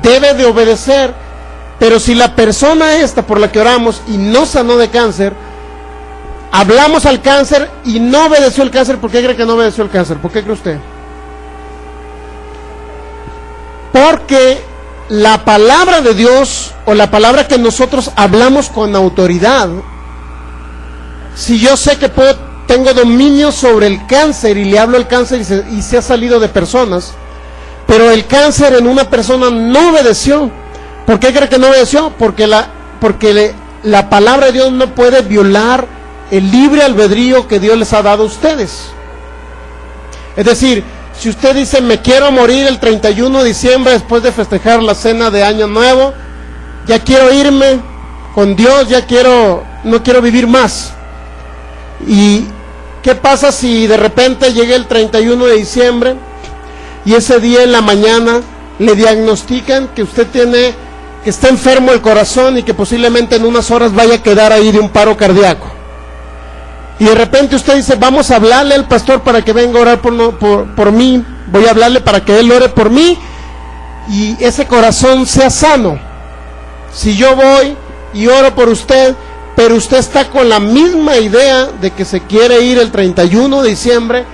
Debe de obedecer. Pero si la persona esta por la que oramos y no sanó de cáncer, hablamos al cáncer y no obedeció el cáncer, ¿por qué cree que no obedeció el cáncer? ¿Por qué cree usted? Porque la palabra de Dios, o la palabra que nosotros hablamos con autoridad, si yo sé que tengo dominio sobre el cáncer y le hablo al cáncer y se ha salido de personas, pero el cáncer en una persona no obedeció. ¿Por qué cree que no obedeció? Porque la palabra de Dios no puede violar el libre albedrío que Dios les ha dado a ustedes. Es decir, si usted dice, me quiero morir el 31 de diciembre después de festejar la cena de Año Nuevo, ya quiero irme con Dios, no quiero vivir más. ¿Y qué pasa si de repente llega el 31 de diciembre y ese día en la mañana le diagnostican que usted que está enfermo el corazón y que posiblemente en unas horas vaya a quedar ahí de un paro cardíaco? Y de repente usted dice, vamos a hablarle al pastor para que venga a orar por mí, voy a hablarle para que él ore por mí y ese corazón sea sano. Si yo voy y oro por usted, pero usted está con la misma idea de que se quiere ir el 31 de diciembre,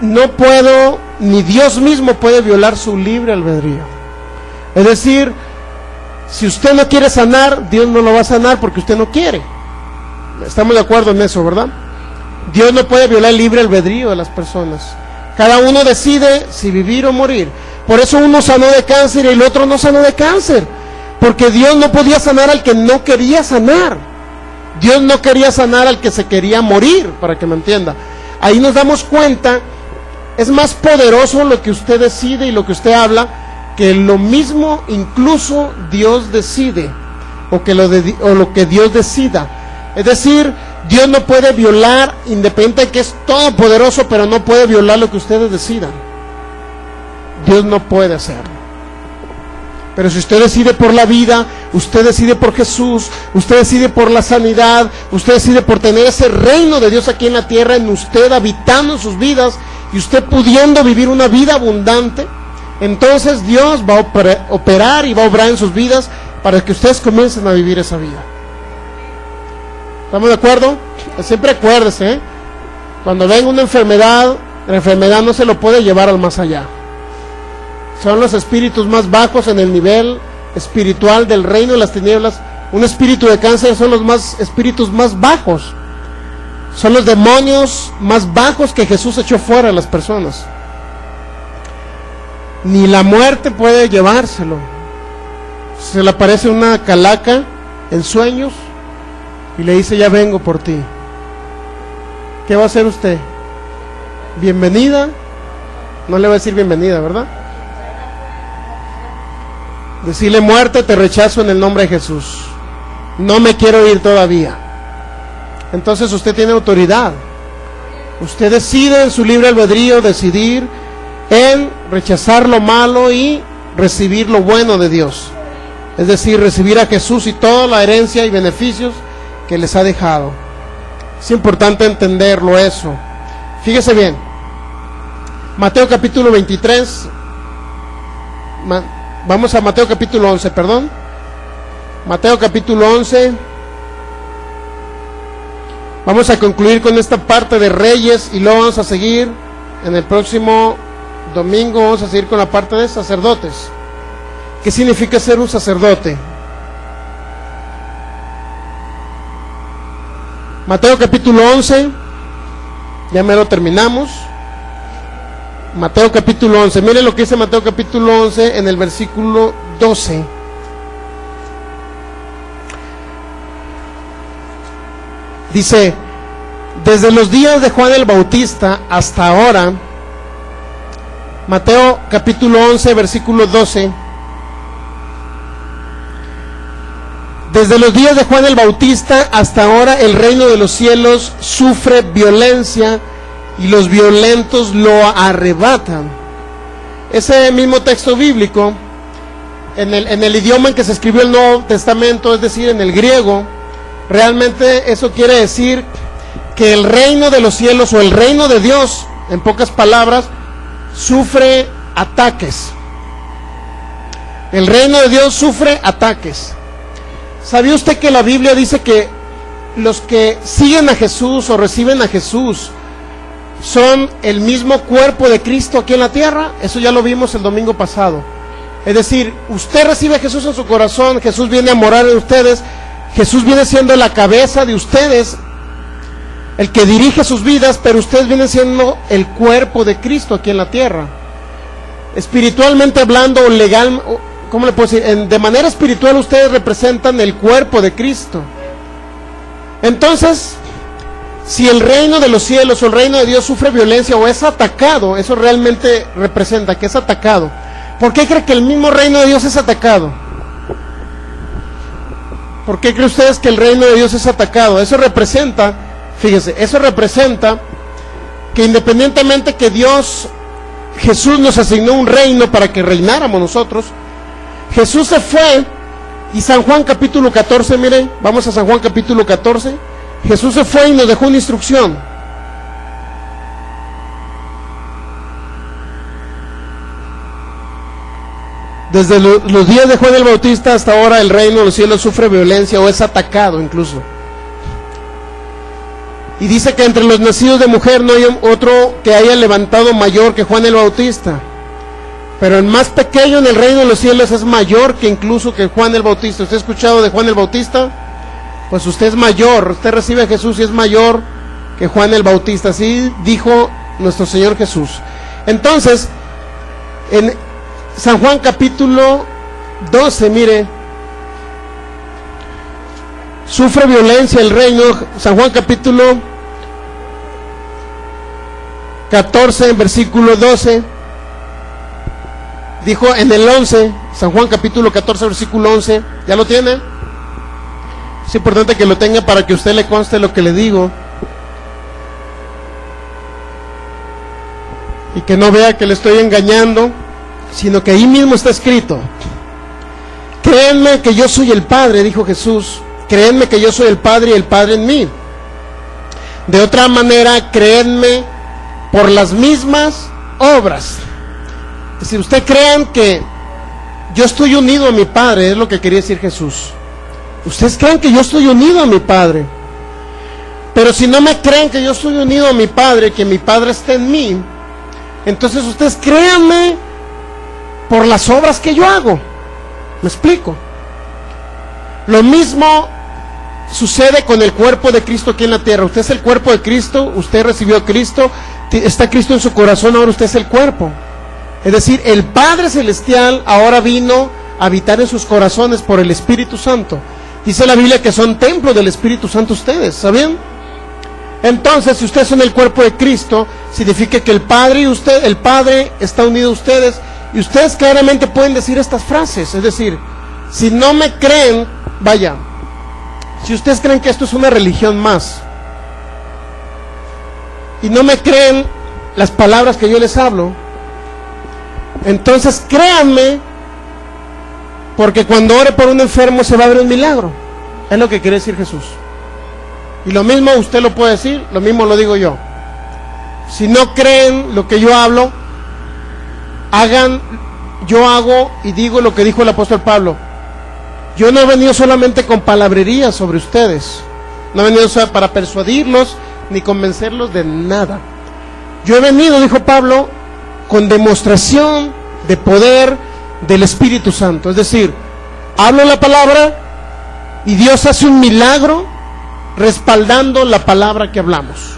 no puedo, ni Dios mismo puede violar su libre albedrío. Es decir, si usted no quiere sanar, Dios no lo va a sanar porque usted no quiere. Estamos de acuerdo en eso, ¿verdad? Dios no puede violar el libre albedrío de las personas. Cada uno decide si vivir o morir. Por eso uno sanó de cáncer y el otro no sanó de cáncer, porque Dios no podía sanar al que no quería sanar. Dios no quería sanar al que se quería morir, para que me entienda. Ahí nos damos cuenta, es más poderoso lo que usted decide y lo que usted habla, que lo mismo incluso Dios decide, o lo que Dios decida. Es decir, Dios no puede violar, independiente de que es todopoderoso, pero no puede violar lo que ustedes decidan. Dios no puede hacerlo. Pero si usted decide por la vida, usted decide por Jesús, usted decide por la sanidad, usted decide por tener ese reino de Dios aquí en la tierra, en usted, habitando en sus vidas, y usted pudiendo vivir una vida abundante, entonces Dios va a operar y va a obrar en sus vidas para que ustedes comiencen a vivir esa vida. ¿Estamos de acuerdo? Siempre acuérdese, cuando venga una enfermedad, la enfermedad no se lo puede llevar al más allá. Son los espíritus más bajos en el nivel espiritual del reino de las tinieblas. Un espíritu de cáncer son los espíritus más bajos. Son los demonios más bajos que Jesús echó fuera de las personas. Ni la muerte puede llevárselo. Se le aparece una calaca en sueños y le dice, ya vengo por ti. ¿Qué va a hacer usted? ¿Bienvenida? No le va a decir bienvenida, ¿verdad? Decirle, muerte, te rechazo en el nombre de Jesús. No me quiero ir todavía. Entonces usted tiene autoridad. Usted decide en su libre albedrío decidir en rechazar lo malo y recibir lo bueno de Dios. Es decir, recibir a Jesús y toda la herencia y beneficios que les ha dejado. Es importante entenderlo eso. Fíjese bien. Mateo capítulo 23. Vamos a Mateo capítulo 11, perdón. Mateo capítulo 11. Vamos a concluir con esta parte de Reyes y luego vamos a seguir en el próximo domingo. Vamos a seguir con la parte de sacerdotes. ¿Qué significa ser un sacerdote? Mateo capítulo 11. Ya me lo terminamos. Mateo capítulo 11. Miren lo que dice Mateo capítulo 11 en el versículo 12. Dice: desde los días de Juan el Bautista hasta ahora. Mateo capítulo 11 versículo 12. Desde los días de Juan el Bautista hasta ahora el reino de los cielos sufre violencia y los violentos lo arrebatan. Ese mismo texto bíblico, en el idioma en que se escribió el Nuevo Testamento, es decir, en el griego, realmente eso quiere decir que el reino de los cielos o el reino de Dios, en pocas palabras, sufre ataques. El reino de Dios sufre ataques. ¿Sabía usted que la Biblia dice que los que siguen a Jesús o reciben a Jesús son el mismo cuerpo de Cristo aquí en la tierra? Eso ya lo vimos el domingo pasado. Es decir, usted recibe a Jesús en su corazón, Jesús viene a morar en ustedes, Jesús viene siendo la cabeza de ustedes, el que dirige sus vidas, pero ustedes vienen siendo el cuerpo de Cristo aquí en la tierra. Espiritualmente hablando, legal, ¿cómo le puedo decir? De manera espiritual ustedes representan el cuerpo de Cristo. Entonces, si el reino de los cielos o el reino de Dios sufre violencia o es atacado, eso realmente representa que es atacado. ¿Por qué cree que el mismo reino de Dios es atacado? ¿Por qué creen ustedes que el reino de Dios es atacado? Eso representa, fíjense, eso representa que independientemente que Jesús nos asignó un reino para que reináramos nosotros, Jesús se fue, y San Juan capítulo 14, miren, vamos a San Juan capítulo 14, Jesús se fue y nos dejó una instrucción. Desde los días de Juan el Bautista hasta ahora el reino de los cielos sufre violencia o es atacado incluso. Y dice que entre los nacidos de mujer no hay otro que haya levantado mayor que Juan el Bautista. Pero el más pequeño en el reino de los cielos es mayor que incluso que Juan el Bautista. ¿Usted ha escuchado de Juan el Bautista? Pues usted es mayor, usted recibe a Jesús y es mayor que Juan el Bautista. Así dijo nuestro Señor Jesús. Entonces, en San Juan capítulo 12, mire, sufre violencia el reino. San Juan capítulo 14, versículo 12. Dijo en el 11, San Juan capítulo 14, versículo 11, ¿ya lo tiene? Es importante que lo tenga para que a usted le conste lo que le digo. Y que no vea que le estoy engañando, sino que ahí mismo está escrito. Créanme que yo soy el Padre, dijo Jesús. Créanme que yo soy el Padre y el Padre en mí. De otra manera, créanme por las mismas obras. Si usted crean que yo estoy unido a mi Padre, es lo que quería decir Jesús. Ustedes creen que yo estoy unido a mi Padre. Pero si no me creen que yo estoy unido a mi Padre, que mi Padre está en mí, entonces ustedes créanme por las obras que yo hago. ¿Me explico? Lo mismo sucede con el cuerpo de Cristo aquí en la tierra. Usted es el cuerpo de Cristo, usted recibió a Cristo, está Cristo en su corazón, ahora usted es el cuerpo. Es decir, el Padre Celestial ahora vino a habitar en sus corazones por el Espíritu Santo. Dice la Biblia que son templos del Espíritu Santo ustedes, ¿saben? Entonces, si ustedes son el cuerpo de Cristo, significa que el Padre y usted, el Padre está unido a ustedes, y ustedes claramente pueden decir estas frases. Es decir, si no me creen, vaya, si ustedes creen que esto es una religión más, y no me creen las palabras que yo les hablo, entonces créanme, porque cuando ore por un enfermo se va a ver un milagro. Es lo que quiere decir Jesús. Y lo mismo usted lo puede decir, lo mismo lo digo yo. Si no creen lo que yo hablo, yo hago y digo lo que dijo el apóstol Pablo. Yo no he venido solamente con palabrería sobre ustedes, no he venido para persuadirlos ni convencerlos de nada. Yo he venido, dijo Pablo, con demostración de poder del Espíritu Santo. Es decir, hablo la palabra y Dios hace un milagro respaldando la palabra que hablamos.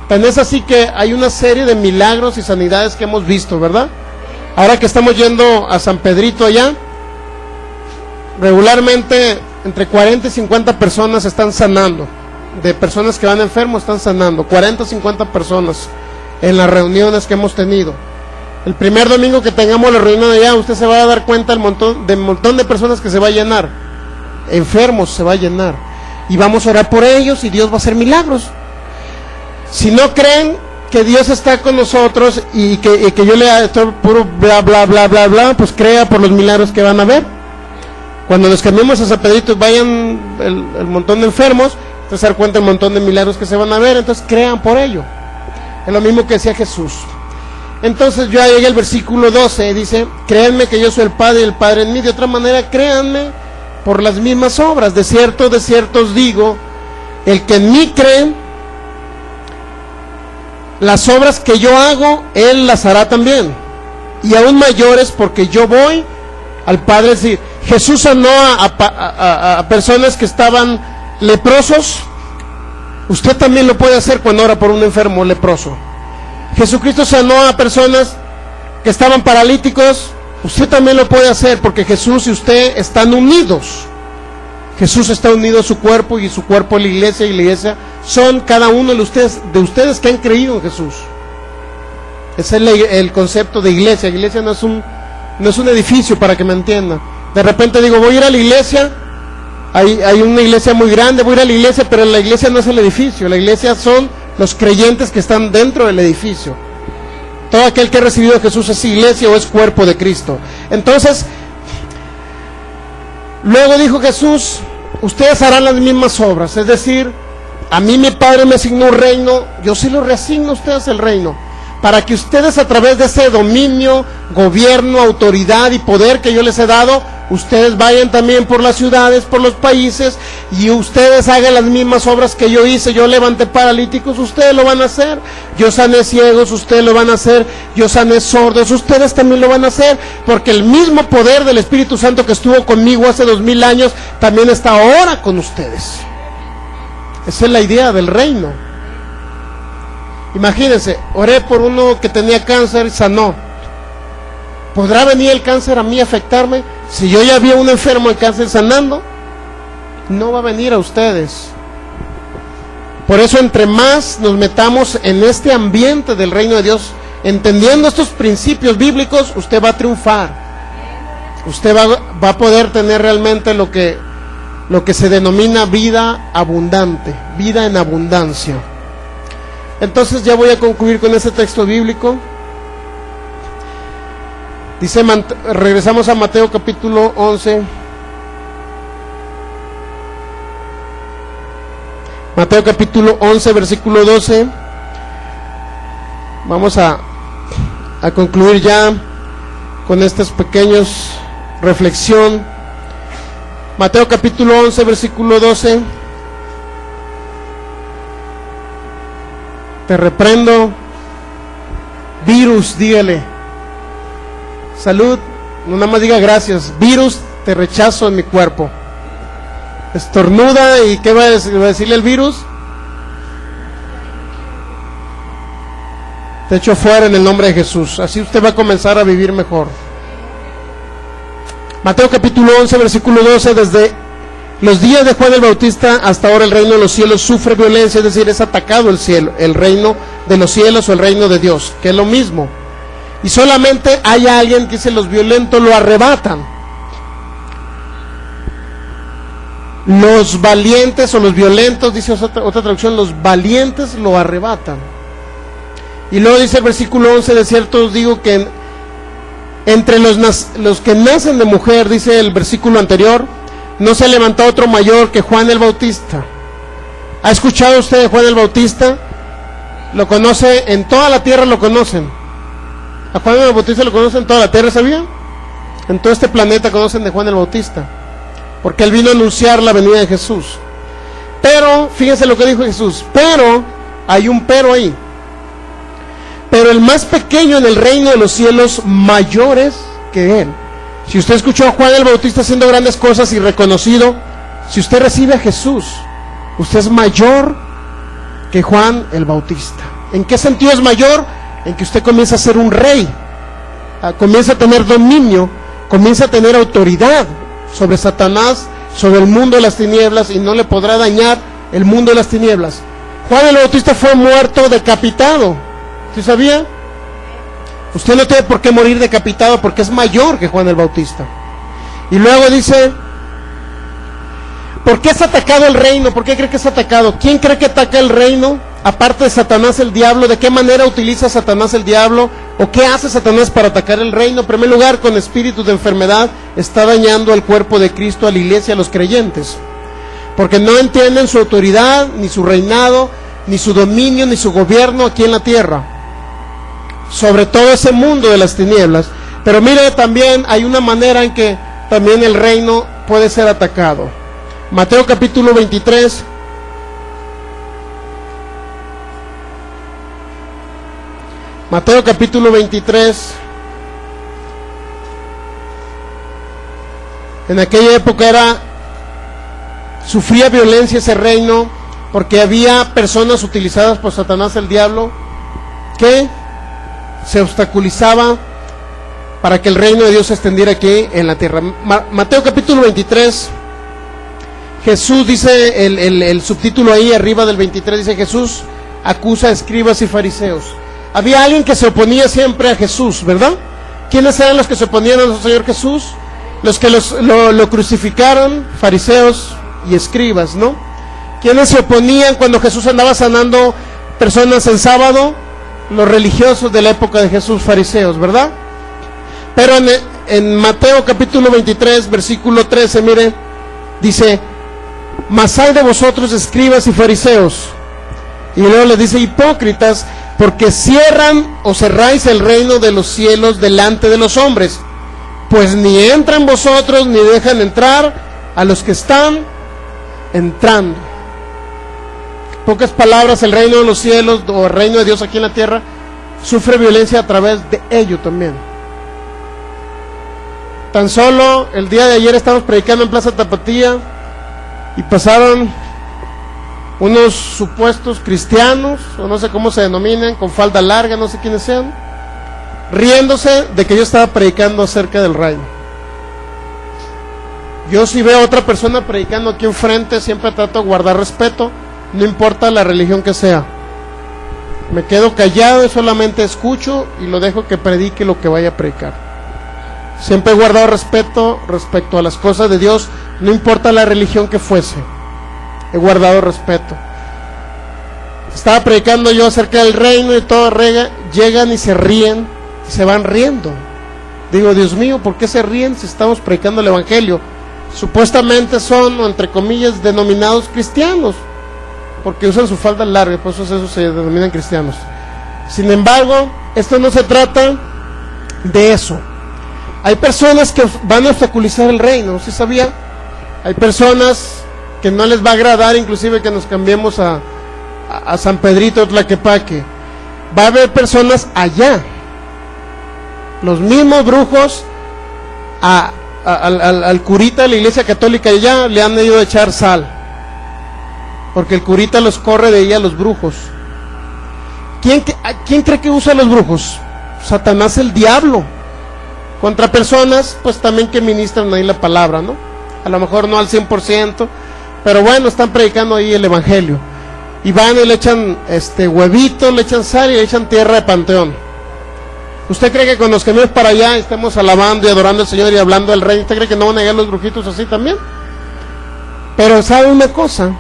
Tan es así que hay una serie de milagros y sanidades que hemos visto, ¿verdad? Ahora que estamos yendo a San Pedrito allá, regularmente entre 40 y 50 personas están sanando. De personas que van enfermos están sanando, 40 o 50 personas en las reuniones que hemos tenido. El primer domingo que tengamos la reunión allá, usted se va a dar cuenta del montón de personas que se va a llenar. Enfermos se va a llenar. Y vamos a orar por ellos y Dios va a hacer milagros. Si no creen que Dios está con nosotros y que yo le estoy puro bla bla bla bla bla, pues crea por los milagros que van a ver. Cuando nos cambiemos a San Pedrito y vayan el montón de enfermos, entonces se dan cuenta el montón de milagros que se van a ver, entonces crean por ello. Es lo mismo que decía Jesús. Entonces ya llegué al versículo 12, dice: créanme que yo soy el Padre y el Padre en mí. De otra manera, créanme por las mismas obras. De cierto os digo, el que en mí cree, las obras que yo hago, él las hará también, y aún mayores, porque yo voy al Padre. Es decir, Jesús sanó a personas que estaban leprosos. Usted también lo puede hacer cuando ora por un enfermo leproso. Jesucristo sanó a personas que estaban paralíticos. Usted también lo puede hacer, porque Jesús y usted están unidos. Jesús está unido a su cuerpo, y su cuerpo es la iglesia, y la iglesia son cada uno de ustedes que han creído en Jesús. Ese es el concepto de iglesia. La iglesia no es un edificio, para que me entiendan. De repente digo, voy a ir a la iglesia, hay una iglesia muy grande, voy a ir a la iglesia, pero la iglesia no es el edificio. La iglesia son los creyentes que están dentro del edificio. Todo aquel que ha recibido a Jesús es iglesia o es cuerpo de Cristo. Entonces, luego dijo Jesús: ustedes harán las mismas obras. Es decir, a mí mi Padre me asignó un reino, yo sí lo reasigno a ustedes el reino, para que ustedes, a través de ese dominio, gobierno, autoridad y poder que yo les he dado, ustedes vayan también por las ciudades, por los países, y ustedes hagan las mismas obras que yo hice. Yo levanté paralíticos, ustedes lo van a hacer. Yo sané ciegos, ustedes lo van a hacer. Yo sané sordos, ustedes también lo van a hacer, porque el mismo poder del Espíritu Santo que estuvo conmigo hace 2000 años, también está ahora con ustedes. Esa es la idea del reino. Imagínense, oré por uno que tenía cáncer y sanó. ¿Podrá venir el cáncer a mí a afectarme? Si yo ya vi a un enfermo de cáncer sanando, no va a venir a ustedes. Por eso, entre más nos metamos en este ambiente del reino de Dios, entendiendo estos principios bíblicos, usted va a triunfar. Usted va a poder tener realmente lo que se denomina vida abundante, vida en abundancia. Entonces ya voy a concluir con ese texto bíblico. Dice, regresamos a Mateo capítulo 11. Mateo capítulo 11, versículo 12. Vamos a concluir ya con estas pequeñas reflexión. Mateo capítulo 11, versículo 12. Te reprendo, virus, dígale. Salud, no nada más diga gracias. Virus, te rechazo en mi cuerpo. Estornuda, y ¿qué va a decirle el virus? Te echo fuera en el nombre de Jesús. Así usted va a comenzar a vivir mejor. Mateo capítulo 11, versículo 12. Desde los días de Juan el Bautista hasta ahora el reino de los cielos sufre violencia, es decir, es atacado el cielo, el reino de los cielos o el reino de Dios, que es lo mismo. Y solamente hay alguien que dice: los violentos lo arrebatan. Los valientes o los violentos, dice otra traducción, los valientes lo arrebatan. Y luego dice el versículo 11: de cierto os digo que entre los que nacen de mujer, dice el versículo anterior, no se ha levantado otro mayor que Juan el Bautista. ¿Ha escuchado usted de Juan el Bautista? Lo conoce, en toda la tierra lo conocen. A Juan el Bautista lo conocen en toda la tierra, ¿sabía? En todo este planeta conocen de Juan el Bautista, porque él vino a anunciar la venida de Jesús. Pero, fíjense lo que dijo Jesús, pero, hay un pero ahí. Pero el más pequeño en el reino de los cielos, mayor es que él. Si usted escuchó a Juan el Bautista haciendo grandes cosas y reconocido, si usted recibe a Jesús, usted es mayor que Juan el Bautista. ¿En qué sentido es mayor? En que usted comienza a ser un rey, comienza a tener dominio, comienza a tener autoridad sobre Satanás, sobre el mundo de las tinieblas, y no le podrá dañar el mundo de las tinieblas. Juan el Bautista fue muerto decapitado, ¿sí sabía? Usted no tiene por qué morir decapitado porque es mayor que Juan el Bautista. Y luego dice, ¿por qué es atacado el reino? ¿Por qué cree que es atacado? ¿Quién cree que ataca el reino? Aparte de Satanás el diablo, ¿de qué manera utiliza Satanás el diablo? ¿O qué hace Satanás para atacar el reino? En primer lugar, con espíritus de enfermedad, está dañando al cuerpo de Cristo, a la iglesia, a los creyentes. Porque no entienden su autoridad, ni su reinado, ni su dominio, ni su gobierno aquí en la tierra. Sobre todo ese mundo de las tinieblas. Pero mire, también hay una manera en que también el reino puede ser atacado. Mateo capítulo 23. Mateo capítulo 23. En aquella época sufría violencia ese reino, porque había personas utilizadas por Satanás el diablo que se obstaculizaba para que el reino de Dios se extendiera aquí en la tierra. Mateo capítulo 23. Jesús dice, el subtítulo ahí arriba del 23 dice: Jesús acusa a escribas y fariseos. Había alguien que se oponía siempre a Jesús, ¿verdad? ¿Quiénes eran los que se oponían a nuestro Señor Jesús? Los que lo crucificaron, fariseos y escribas, ¿no? ¿Quiénes se oponían cuando Jesús andaba sanando personas en sábado? Los religiosos de la época de Jesús, fariseos, ¿verdad? Pero en Mateo capítulo 23, versículo 13, mire, dice: mas hay de vosotros, escribas y fariseos. Y luego les dice: hipócritas, porque cierran o cerráis el reino de los cielos delante de los hombres, pues ni entran vosotros ni dejan entrar a los que están entrando. Pocas palabras, el reino de los cielos o el reino de Dios aquí en la tierra sufre violencia a través de ello también. Tan solo el día de ayer estábamos predicando en Plaza Tapatía y pasaron unos supuestos cristianos, o no sé cómo se denominan, con falda larga, no sé quiénes sean, riéndose de que yo estaba predicando acerca del reino. Yo, si veo a otra persona predicando aquí enfrente, siempre trato de guardar respeto, no importa la religión que sea. Me quedo callado y solamente escucho y lo dejo que predique lo que vaya a predicar. Siempre he guardado respeto respecto a las cosas de Dios, no importa la religión que fuese. He guardado respeto. Estaba predicando yo acerca del reino y todos llegan y se ríen, y se van riendo. Digo, Dios mío, ¿por qué se ríen si estamos predicando el evangelio? Supuestamente son, entre comillas, denominados cristianos, porque usan su falda larga, por eso esos se denominan cristianos. Sin embargo, esto no se trata de eso. Hay personas que van a obstaculizar el reino, ¿sí sabía? Hay personas que no les va a agradar inclusive que nos cambiemos a San Pedrito Tlaquepaque. Va a haber personas allá, los mismos brujos, al curita de la iglesia católica allá le han ido a echar sal, porque el curita los corre de ahí a los brujos. ¿Quién cree que usa a los brujos? Satanás el diablo, contra personas pues también que ministran ahí la palabra, ¿no? A lo mejor no al 100%, pero bueno, están predicando ahí el evangelio, y van y le echan huevitos, le echan sal y le echan tierra de panteón. ¿Usted cree que cuando nos caminemos para allá estemos alabando y adorando al Señor y hablando del reino, usted cree que no van a llegar los brujitos así también? Pero ¿sabe una cosa?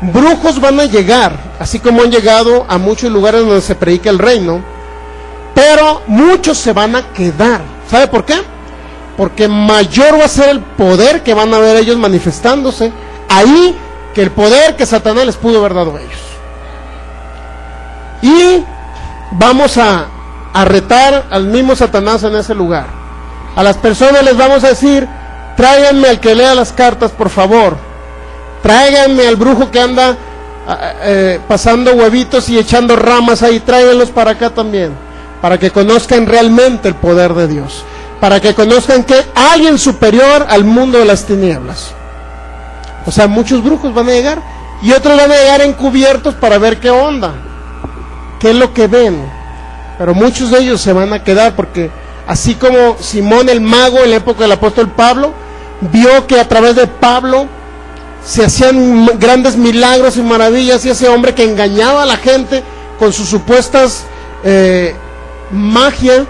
Brujos van a llegar, así como han llegado a muchos lugares donde se predica el reino, pero muchos se van a quedar. ¿Sabe por qué? Porque mayor va a ser el poder que van a ver ellos manifestándose ahí, que el poder que Satanás les pudo haber dado a ellos. Y vamos a a retar al mismo Satanás en ese lugar. A las personas les vamos a decir: tráiganme al que lea las cartas, por favor. Tráiganme al brujo que anda pasando huevitos y echando ramas ahí, tráiganlos para acá también, para que conozcan realmente el poder de Dios, para que conozcan que hay alguien superior al mundo de las tinieblas. O sea, muchos brujos van a llegar y otros van a llegar encubiertos para ver qué onda, qué es lo que ven, pero muchos de ellos se van a quedar, porque así como Simón el mago en la época del apóstol Pablo vio que a través de Pablo se hacían grandes milagros y maravillas, y ese hombre que engañaba a la gente con sus supuestas magia,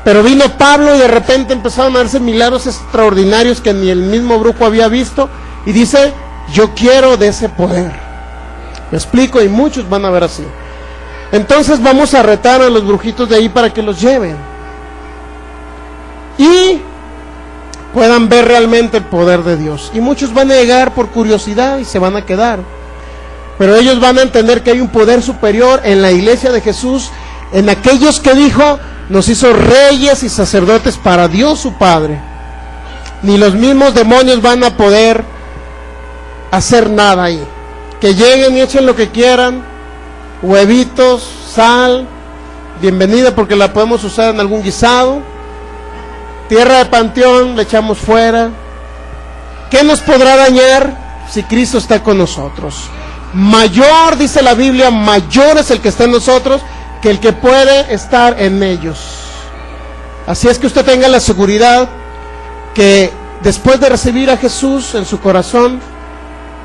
pero vino Pablo y de repente empezaron a darse milagros extraordinarios que ni el mismo brujo había visto, y dice: yo quiero de ese poder. Me explico, y muchos van a ver así. Entonces vamos a retar a los brujitos de ahí para que los lleven y puedan ver realmente el poder de Dios. Y muchos van a llegar por curiosidad y se van a quedar, pero ellos van a entender que hay un poder superior en la iglesia de Jesús, en aquellos que dijo: nos hizo reyes y sacerdotes para Dios su Padre. Ni los mismos demonios van a poder hacer nada ahí. Que lleguen y echen lo que quieran, huevitos, sal, bienvenida, porque la podemos usar en algún guisado. Tierra de panteón, le echamos fuera. ¿Qué nos podrá dañar si Cristo está con nosotros? Mayor, dice la Biblia, mayor es el que está en nosotros que el que puede estar en ellos. Así es que usted tenga la seguridad que después de recibir a Jesús en su corazón,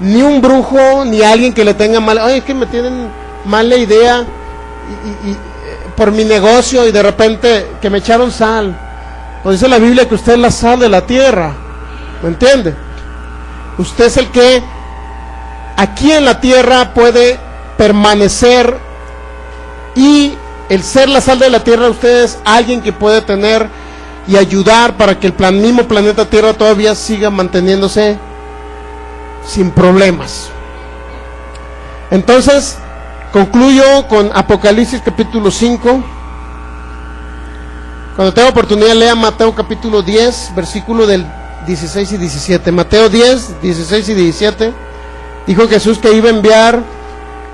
ni un brujo, ni alguien que le tenga mal, ay, es que me tienen mala idea y por mi negocio, y de repente que me echaron sal. Pues dice la Biblia que usted es la sal de la tierra, ¿me entiende? Usted es el que aquí en la tierra puede permanecer, y el ser la sal de la tierra, usted es alguien que puede tener y ayudar para que el mismo planeta Tierra todavía siga manteniéndose sin problemas. Entonces concluyo con Apocalipsis capítulo 5. Cuando tenga oportunidad, lea Mateo capítulo 10, versículo del 16 y 17. Mateo 10, 16 y 17. Dijo Jesús que iba a enviar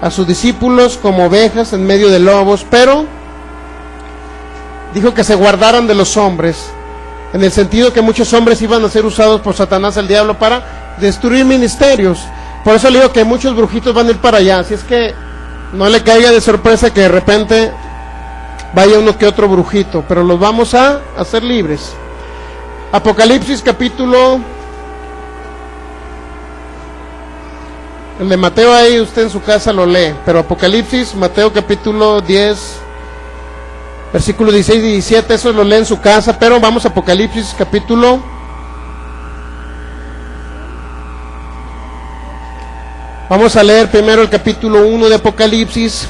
a sus discípulos como ovejas en medio de lobos, pero dijo que se guardaran de los hombres, en el sentido que muchos hombres iban a ser usados por Satanás, el diablo, para destruir ministerios. Por eso le digo que muchos brujitos van a ir para allá, así es que no le caiga de sorpresa que de repente vaya uno que otro brujito, pero los vamos a hacer libres. Apocalipsis capítulo, el de Mateo ahí usted en su casa lo lee, pero Apocalipsis, Mateo capítulo 10, versículo 16 y 17, eso lo lee en su casa, pero vamos a Apocalipsis capítulo, vamos a leer primero el capítulo 1 de Apocalipsis.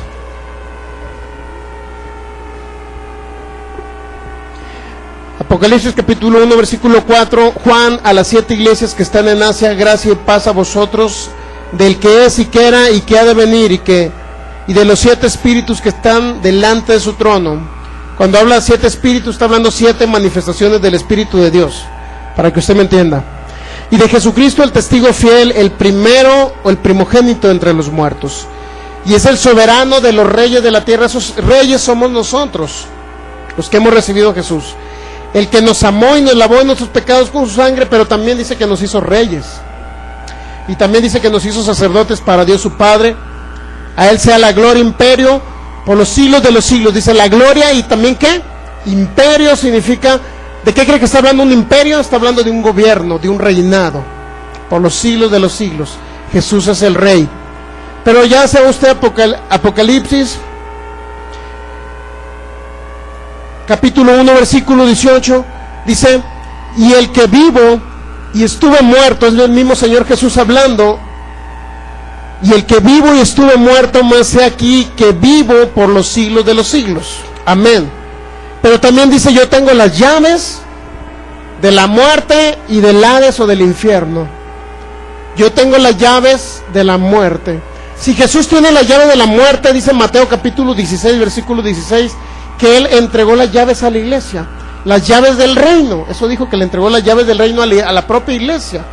Apocalipsis capítulo 1, versículo 4. Juan, a las 7 iglesias que están en Asia, gracia y paz a vosotros, del que es y que era y que ha de venir, y de los 7 espíritus que están delante de su trono. Cuando habla de 7 espíritus, está hablando 7 manifestaciones del Espíritu de Dios, para que usted me entienda. Y de Jesucristo, el testigo fiel, el primero o el primogénito entre los muertos, y es el soberano de los reyes de la tierra. Esos reyes somos nosotros, los que hemos recibido a Jesús, el que nos amó y nos lavó de nuestros pecados con su sangre, pero también dice que nos hizo reyes, y también dice que nos hizo sacerdotes para Dios su Padre. A él sea la gloria, imperio, por los siglos de los siglos. Dice la gloria, y también ¿qué? Imperio significa, ¿de qué cree que está hablando un imperio? Está hablando de un gobierno, de un reinado, por los siglos de los siglos. Jesús es el rey. Pero ya sea usted Apocalipsis capítulo 1, versículo 18, dice: y el que vivo y estuve muerto, es el mismo Señor Jesús hablando, y el que vivo y estuve muerto, más he aquí que vivo por los siglos de los siglos. Amén. Pero también dice: yo tengo las llaves de la muerte y del Hades o del infierno. Yo tengo las llaves de la muerte. Si Jesús tiene la llave de la muerte, dice Mateo capítulo 16, versículo 16, que Él entregó las llaves a la iglesia, las llaves del reino. Eso dijo, que le entregó las llaves del reino a la propia iglesia,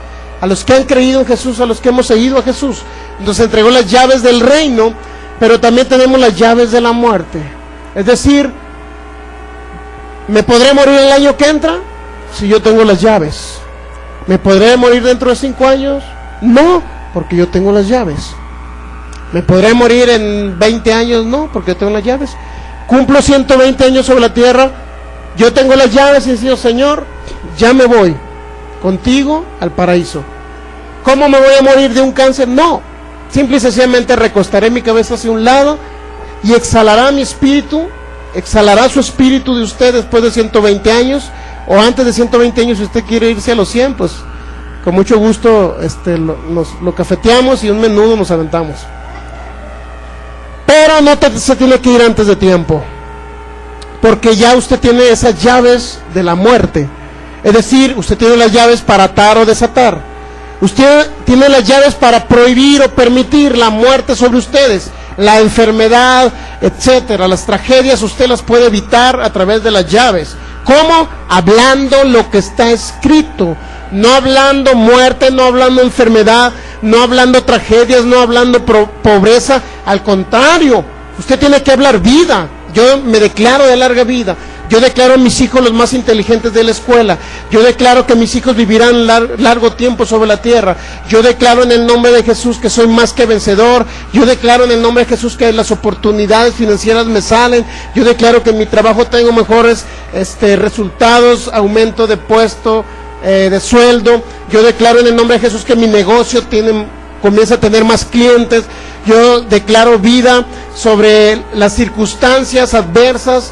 a los que han creído en Jesús, a los que hemos seguido a Jesús. Entonces entregó las llaves del reino, pero también tenemos las llaves de la muerte. Es decir, ¿me podré morir el año que entra? Si yo tengo las llaves. ¿Me podré morir dentro de 5 años? No, porque yo tengo las llaves. ¿Me podré morir en 20 años? No, porque yo tengo las llaves. Cumplo 120 años sobre la tierra, yo tengo las llaves y digo, Señor, ya me voy contigo al paraíso. ¿Cómo me voy a morir de un cáncer? No, simple y sencillamente recostaré mi cabeza hacia un lado y exhalará mi espíritu, exhalará su espíritu de usted después de 120 años, o antes de 120 años. Si usted quiere irse a los 100, pues con mucho gusto lo cafeteamos y un menudo nos aventamos. Pero no se tiene que ir antes de tiempo, porque ya usted tiene esas llaves de la muerte. Es decir, usted tiene las llaves para atar o desatar. Usted tiene las llaves para prohibir o permitir la muerte sobre ustedes, la enfermedad, etcétera. Las tragedias usted las puede evitar a través de las llaves. ¿Cómo? Hablando lo que está escrito. No hablando muerte, no hablando enfermedad, no hablando tragedias, no hablando pobreza. Al contrario, usted tiene que hablar vida. Yo me declaro de larga vida. Yo declaro a mis hijos los más inteligentes de la escuela. Yo declaro que mis hijos vivirán largo tiempo sobre la tierra. Yo declaro en el nombre de Jesús que soy más que vencedor. Yo declaro en el nombre de Jesús que las oportunidades financieras me salen. Yo declaro que en mi trabajo tengo mejores resultados, aumento de puesto, de sueldo. Yo declaro en el nombre de Jesús que mi negocio comienza a tener más clientes. Yo declaro vida sobre las circunstancias adversas,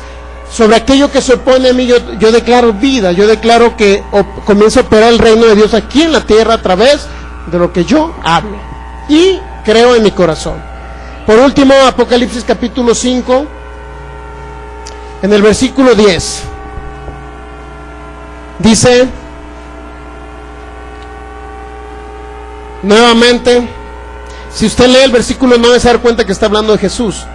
sobre aquello que se opone a mí. Yo declaro vida. Yo declaro que comienza a operar el reino de Dios aquí en la tierra a través de lo que yo hablo y creo en mi corazón. Por último, Apocalipsis capítulo 5, en el versículo 10, dice nuevamente, si usted lee el versículo 9 se da cuenta que está hablando de Jesús.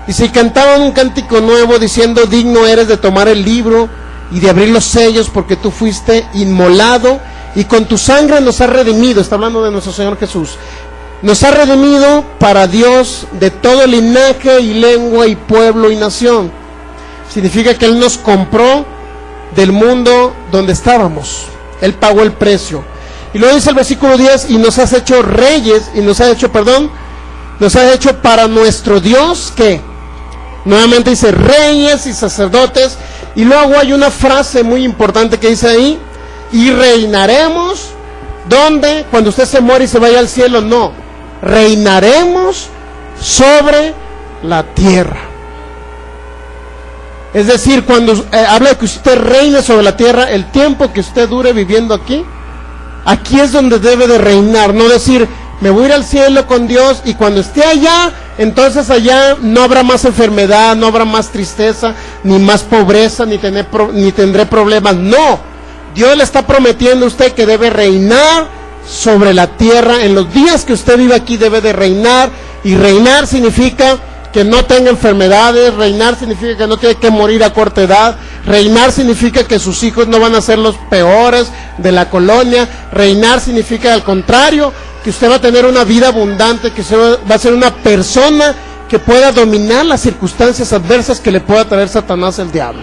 Dice, y cantaban un cántico nuevo diciendo, digno eres de tomar el libro y de abrir los sellos, porque tú fuiste inmolado y con tu sangre nos has redimido. Está hablando de nuestro Señor Jesús. Nos ha redimido para Dios de todo linaje y lengua y pueblo y nación. Significa que Él nos compró del mundo donde estábamos. Él pagó el precio. Y luego dice el versículo 10, y nos has hecho reyes, y nos has hecho para nuestro Dios, ¿qué? Nuevamente dice reyes y sacerdotes. Y luego hay una frase muy importante que dice ahí, y reinaremos. ¿Dónde? Cuando usted se muere y se vaya al cielo. No, reinaremos sobre la tierra. Es decir, cuando habla de que usted reine sobre la tierra, el tiempo que usted dure viviendo aquí es donde debe de reinar. No decir, me voy a ir al cielo con Dios y cuando esté allá, entonces allá no habrá más enfermedad, no habrá más tristeza, ni más pobreza, ni tendré problemas. No, Dios le está prometiendo a usted que debe reinar sobre la tierra. En los días que usted vive aquí debe de reinar, y reinar significa que no tenga enfermedades. Reinar significa que no tiene que morir a corta edad. Reinar significa que sus hijos no van a ser los peores de la colonia. Reinar significa, al contrario, que usted va a tener una vida abundante, que usted va a ser una persona que pueda dominar las circunstancias adversas que le pueda traer Satanás, el diablo.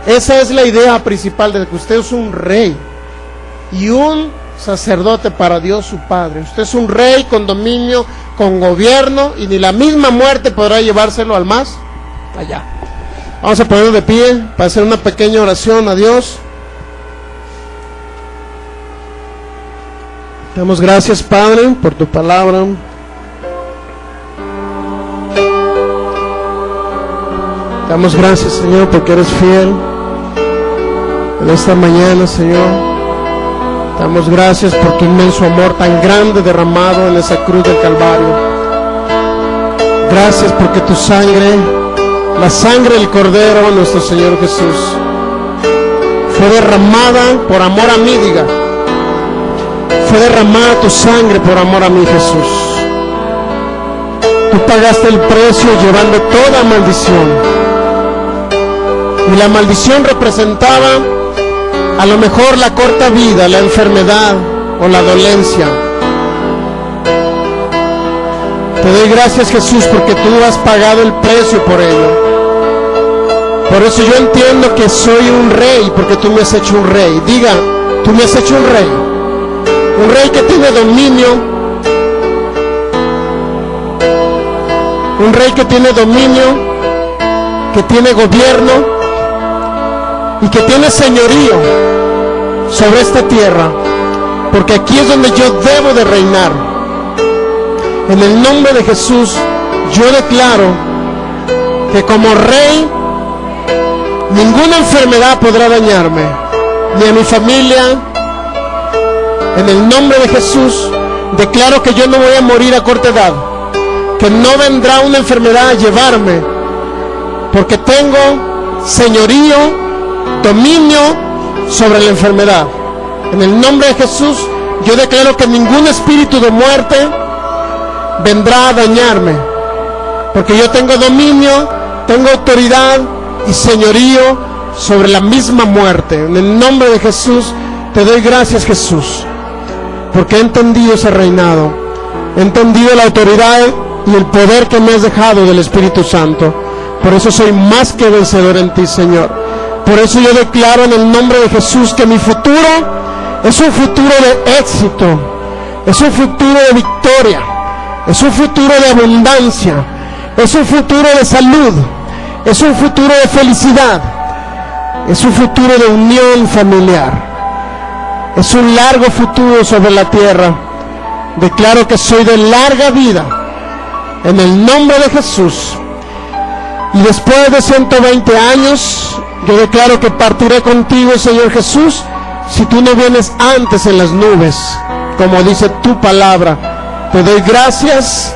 Esa es la idea principal, de que usted es un rey y un sacerdote para Dios su Padre. Usted es un rey con dominio, con gobierno, y ni la misma muerte podrá llevárselo al más allá. Vamos a ponernos de pie para hacer una pequeña oración a Dios. Damos gracias, Padre, por tu palabra. Damos gracias, Señor, porque eres fiel en esta mañana, Señor. Damos gracias por tu inmenso amor tan grande derramado en esa cruz del Calvario. Gracias porque tu sangre, la sangre del Cordero, nuestro Señor Jesús, fue derramada por amor a mí, diga. Fue derramada tu sangre por amor a mí, Jesús. Tú pagaste el precio llevando toda maldición. Y la maldición representaba a lo mejor la corta vida, la enfermedad o la dolencia. Te doy gracias, Jesús, porque tú has pagado el precio por ello. Por eso yo entiendo que soy un rey, porque tú me has hecho un rey. Diga, tú me has hecho un rey. Un rey que tiene dominio. Un rey que tiene dominio, que tiene gobierno y que tiene señorío sobre esta tierra. Porque aquí es donde yo debo de reinar. En el nombre de Jesús, yo declaro que como rey, ninguna enfermedad podrá dañarme, ni a mi familia. En el nombre de Jesús, declaro que yo no voy a morir a corta edad, que no vendrá una enfermedad a llevarme, porque tengo señorío, dominio sobre la enfermedad. En el nombre de Jesús, yo declaro que ningún espíritu de muerte vendrá a dañarme, porque yo tengo dominio, tengo autoridad y señorío sobre la misma muerte. En el nombre de Jesús, te doy gracias, Jesús, porque he entendido ese reinado, he entendido la autoridad y el poder que me has dejado del Espíritu Santo. Por eso soy más que vencedor en ti, Señor. Por eso yo declaro en el nombre de Jesús que mi futuro es un futuro de éxito, es un futuro de victoria, es un futuro de abundancia, es un futuro de salud, es un futuro de felicidad, es un futuro de unión familiar, es un largo futuro sobre la tierra. Declaro que soy de larga vida en el nombre de Jesús. Y después de 120 años, yo declaro que partiré contigo, Señor Jesús, si tú no vienes antes en las nubes, como dice tu palabra. Te doy gracias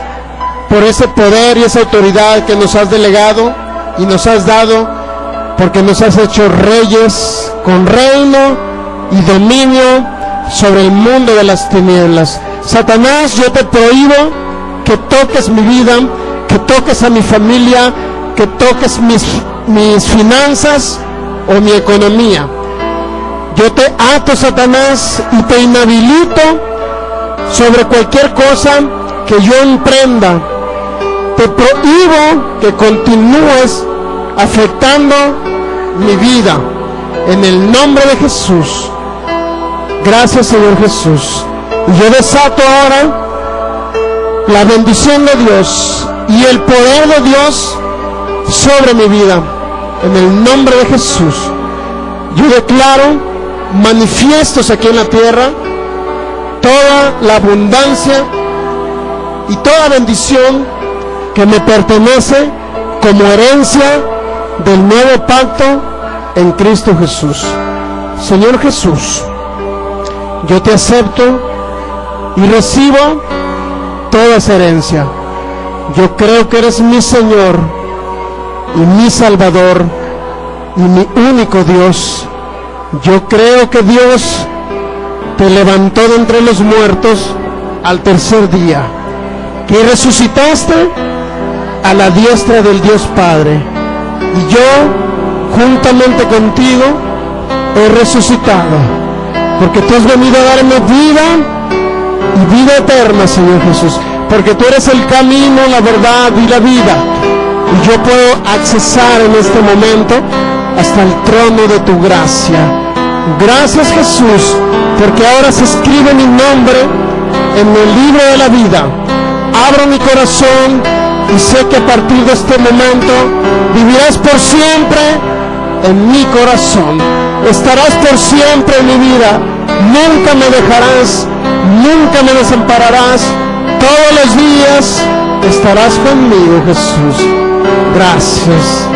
por ese poder y esa autoridad que nos has delegado y nos has dado, porque nos has hecho reyes con reino y dominio sobre el mundo de las tinieblas. Satanás, yo te prohíbo que toques mi vida, que toques a mi familia, que toques mis finanzas o mi economía. Yo te ato, Satanás, y te inhabilito sobre cualquier cosa que yo emprenda. Te prohíbo que continúes afectando mi vida. En el nombre de Jesús. Gracias, Señor Jesús. Y yo desato ahora la bendición de Dios y el poder de Dios sobre mi vida. En el nombre de Jesús. Yo declaro manifiestos aquí en la tierra toda la abundancia y toda bendición que me pertenece como herencia del nuevo pacto en Cristo Jesús. Señor Jesús, yo te acepto y recibo toda esa herencia. Yo creo que eres mi Señor y mi Salvador y mi único Dios. Yo creo que Dios te levantó de entre los muertos al tercer día, que resucitaste a la diestra del Dios Padre, y yo juntamente contigo he resucitado, porque tú has venido a darme vida y vida eterna, Señor Jesús, porque tú eres el camino, la verdad y la vida, y yo puedo accesar en este momento hasta el trono de tu gracia. Gracias, Jesús, porque ahora se escribe mi nombre en el libro de la vida. Abro mi corazón y sé que a partir de este momento vivirás por siempre en mi corazón. Estarás por siempre en mi vida. Nunca me dejarás, nunca me desampararás. Todos los días estarás conmigo, Jesús. Gracias.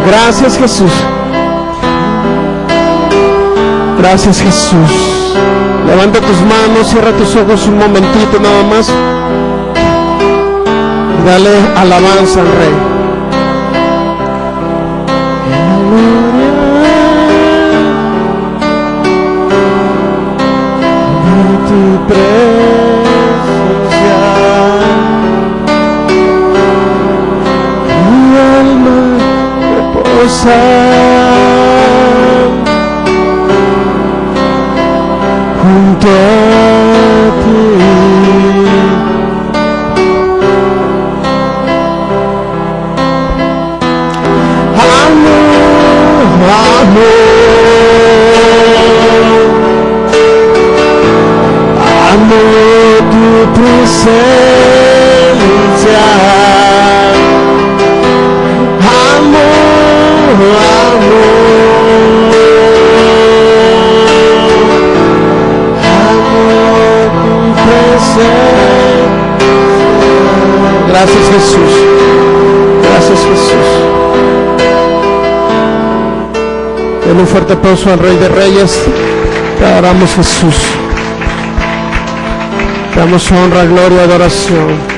Gracias, Jesús. Gracias, Jesús. Levanta tus manos, cierra tus ojos un momentito nada más. Y dale alabanza al Rey. En tu presencia, mi alma reposa. tu presencia, amor, tu presencia. Gracias, Jesús. Gracias, Jesús. Den un fuerte aplauso al Rey de Reyes. Te adoramos, Jesús. Te damos honra, gloria, adoración.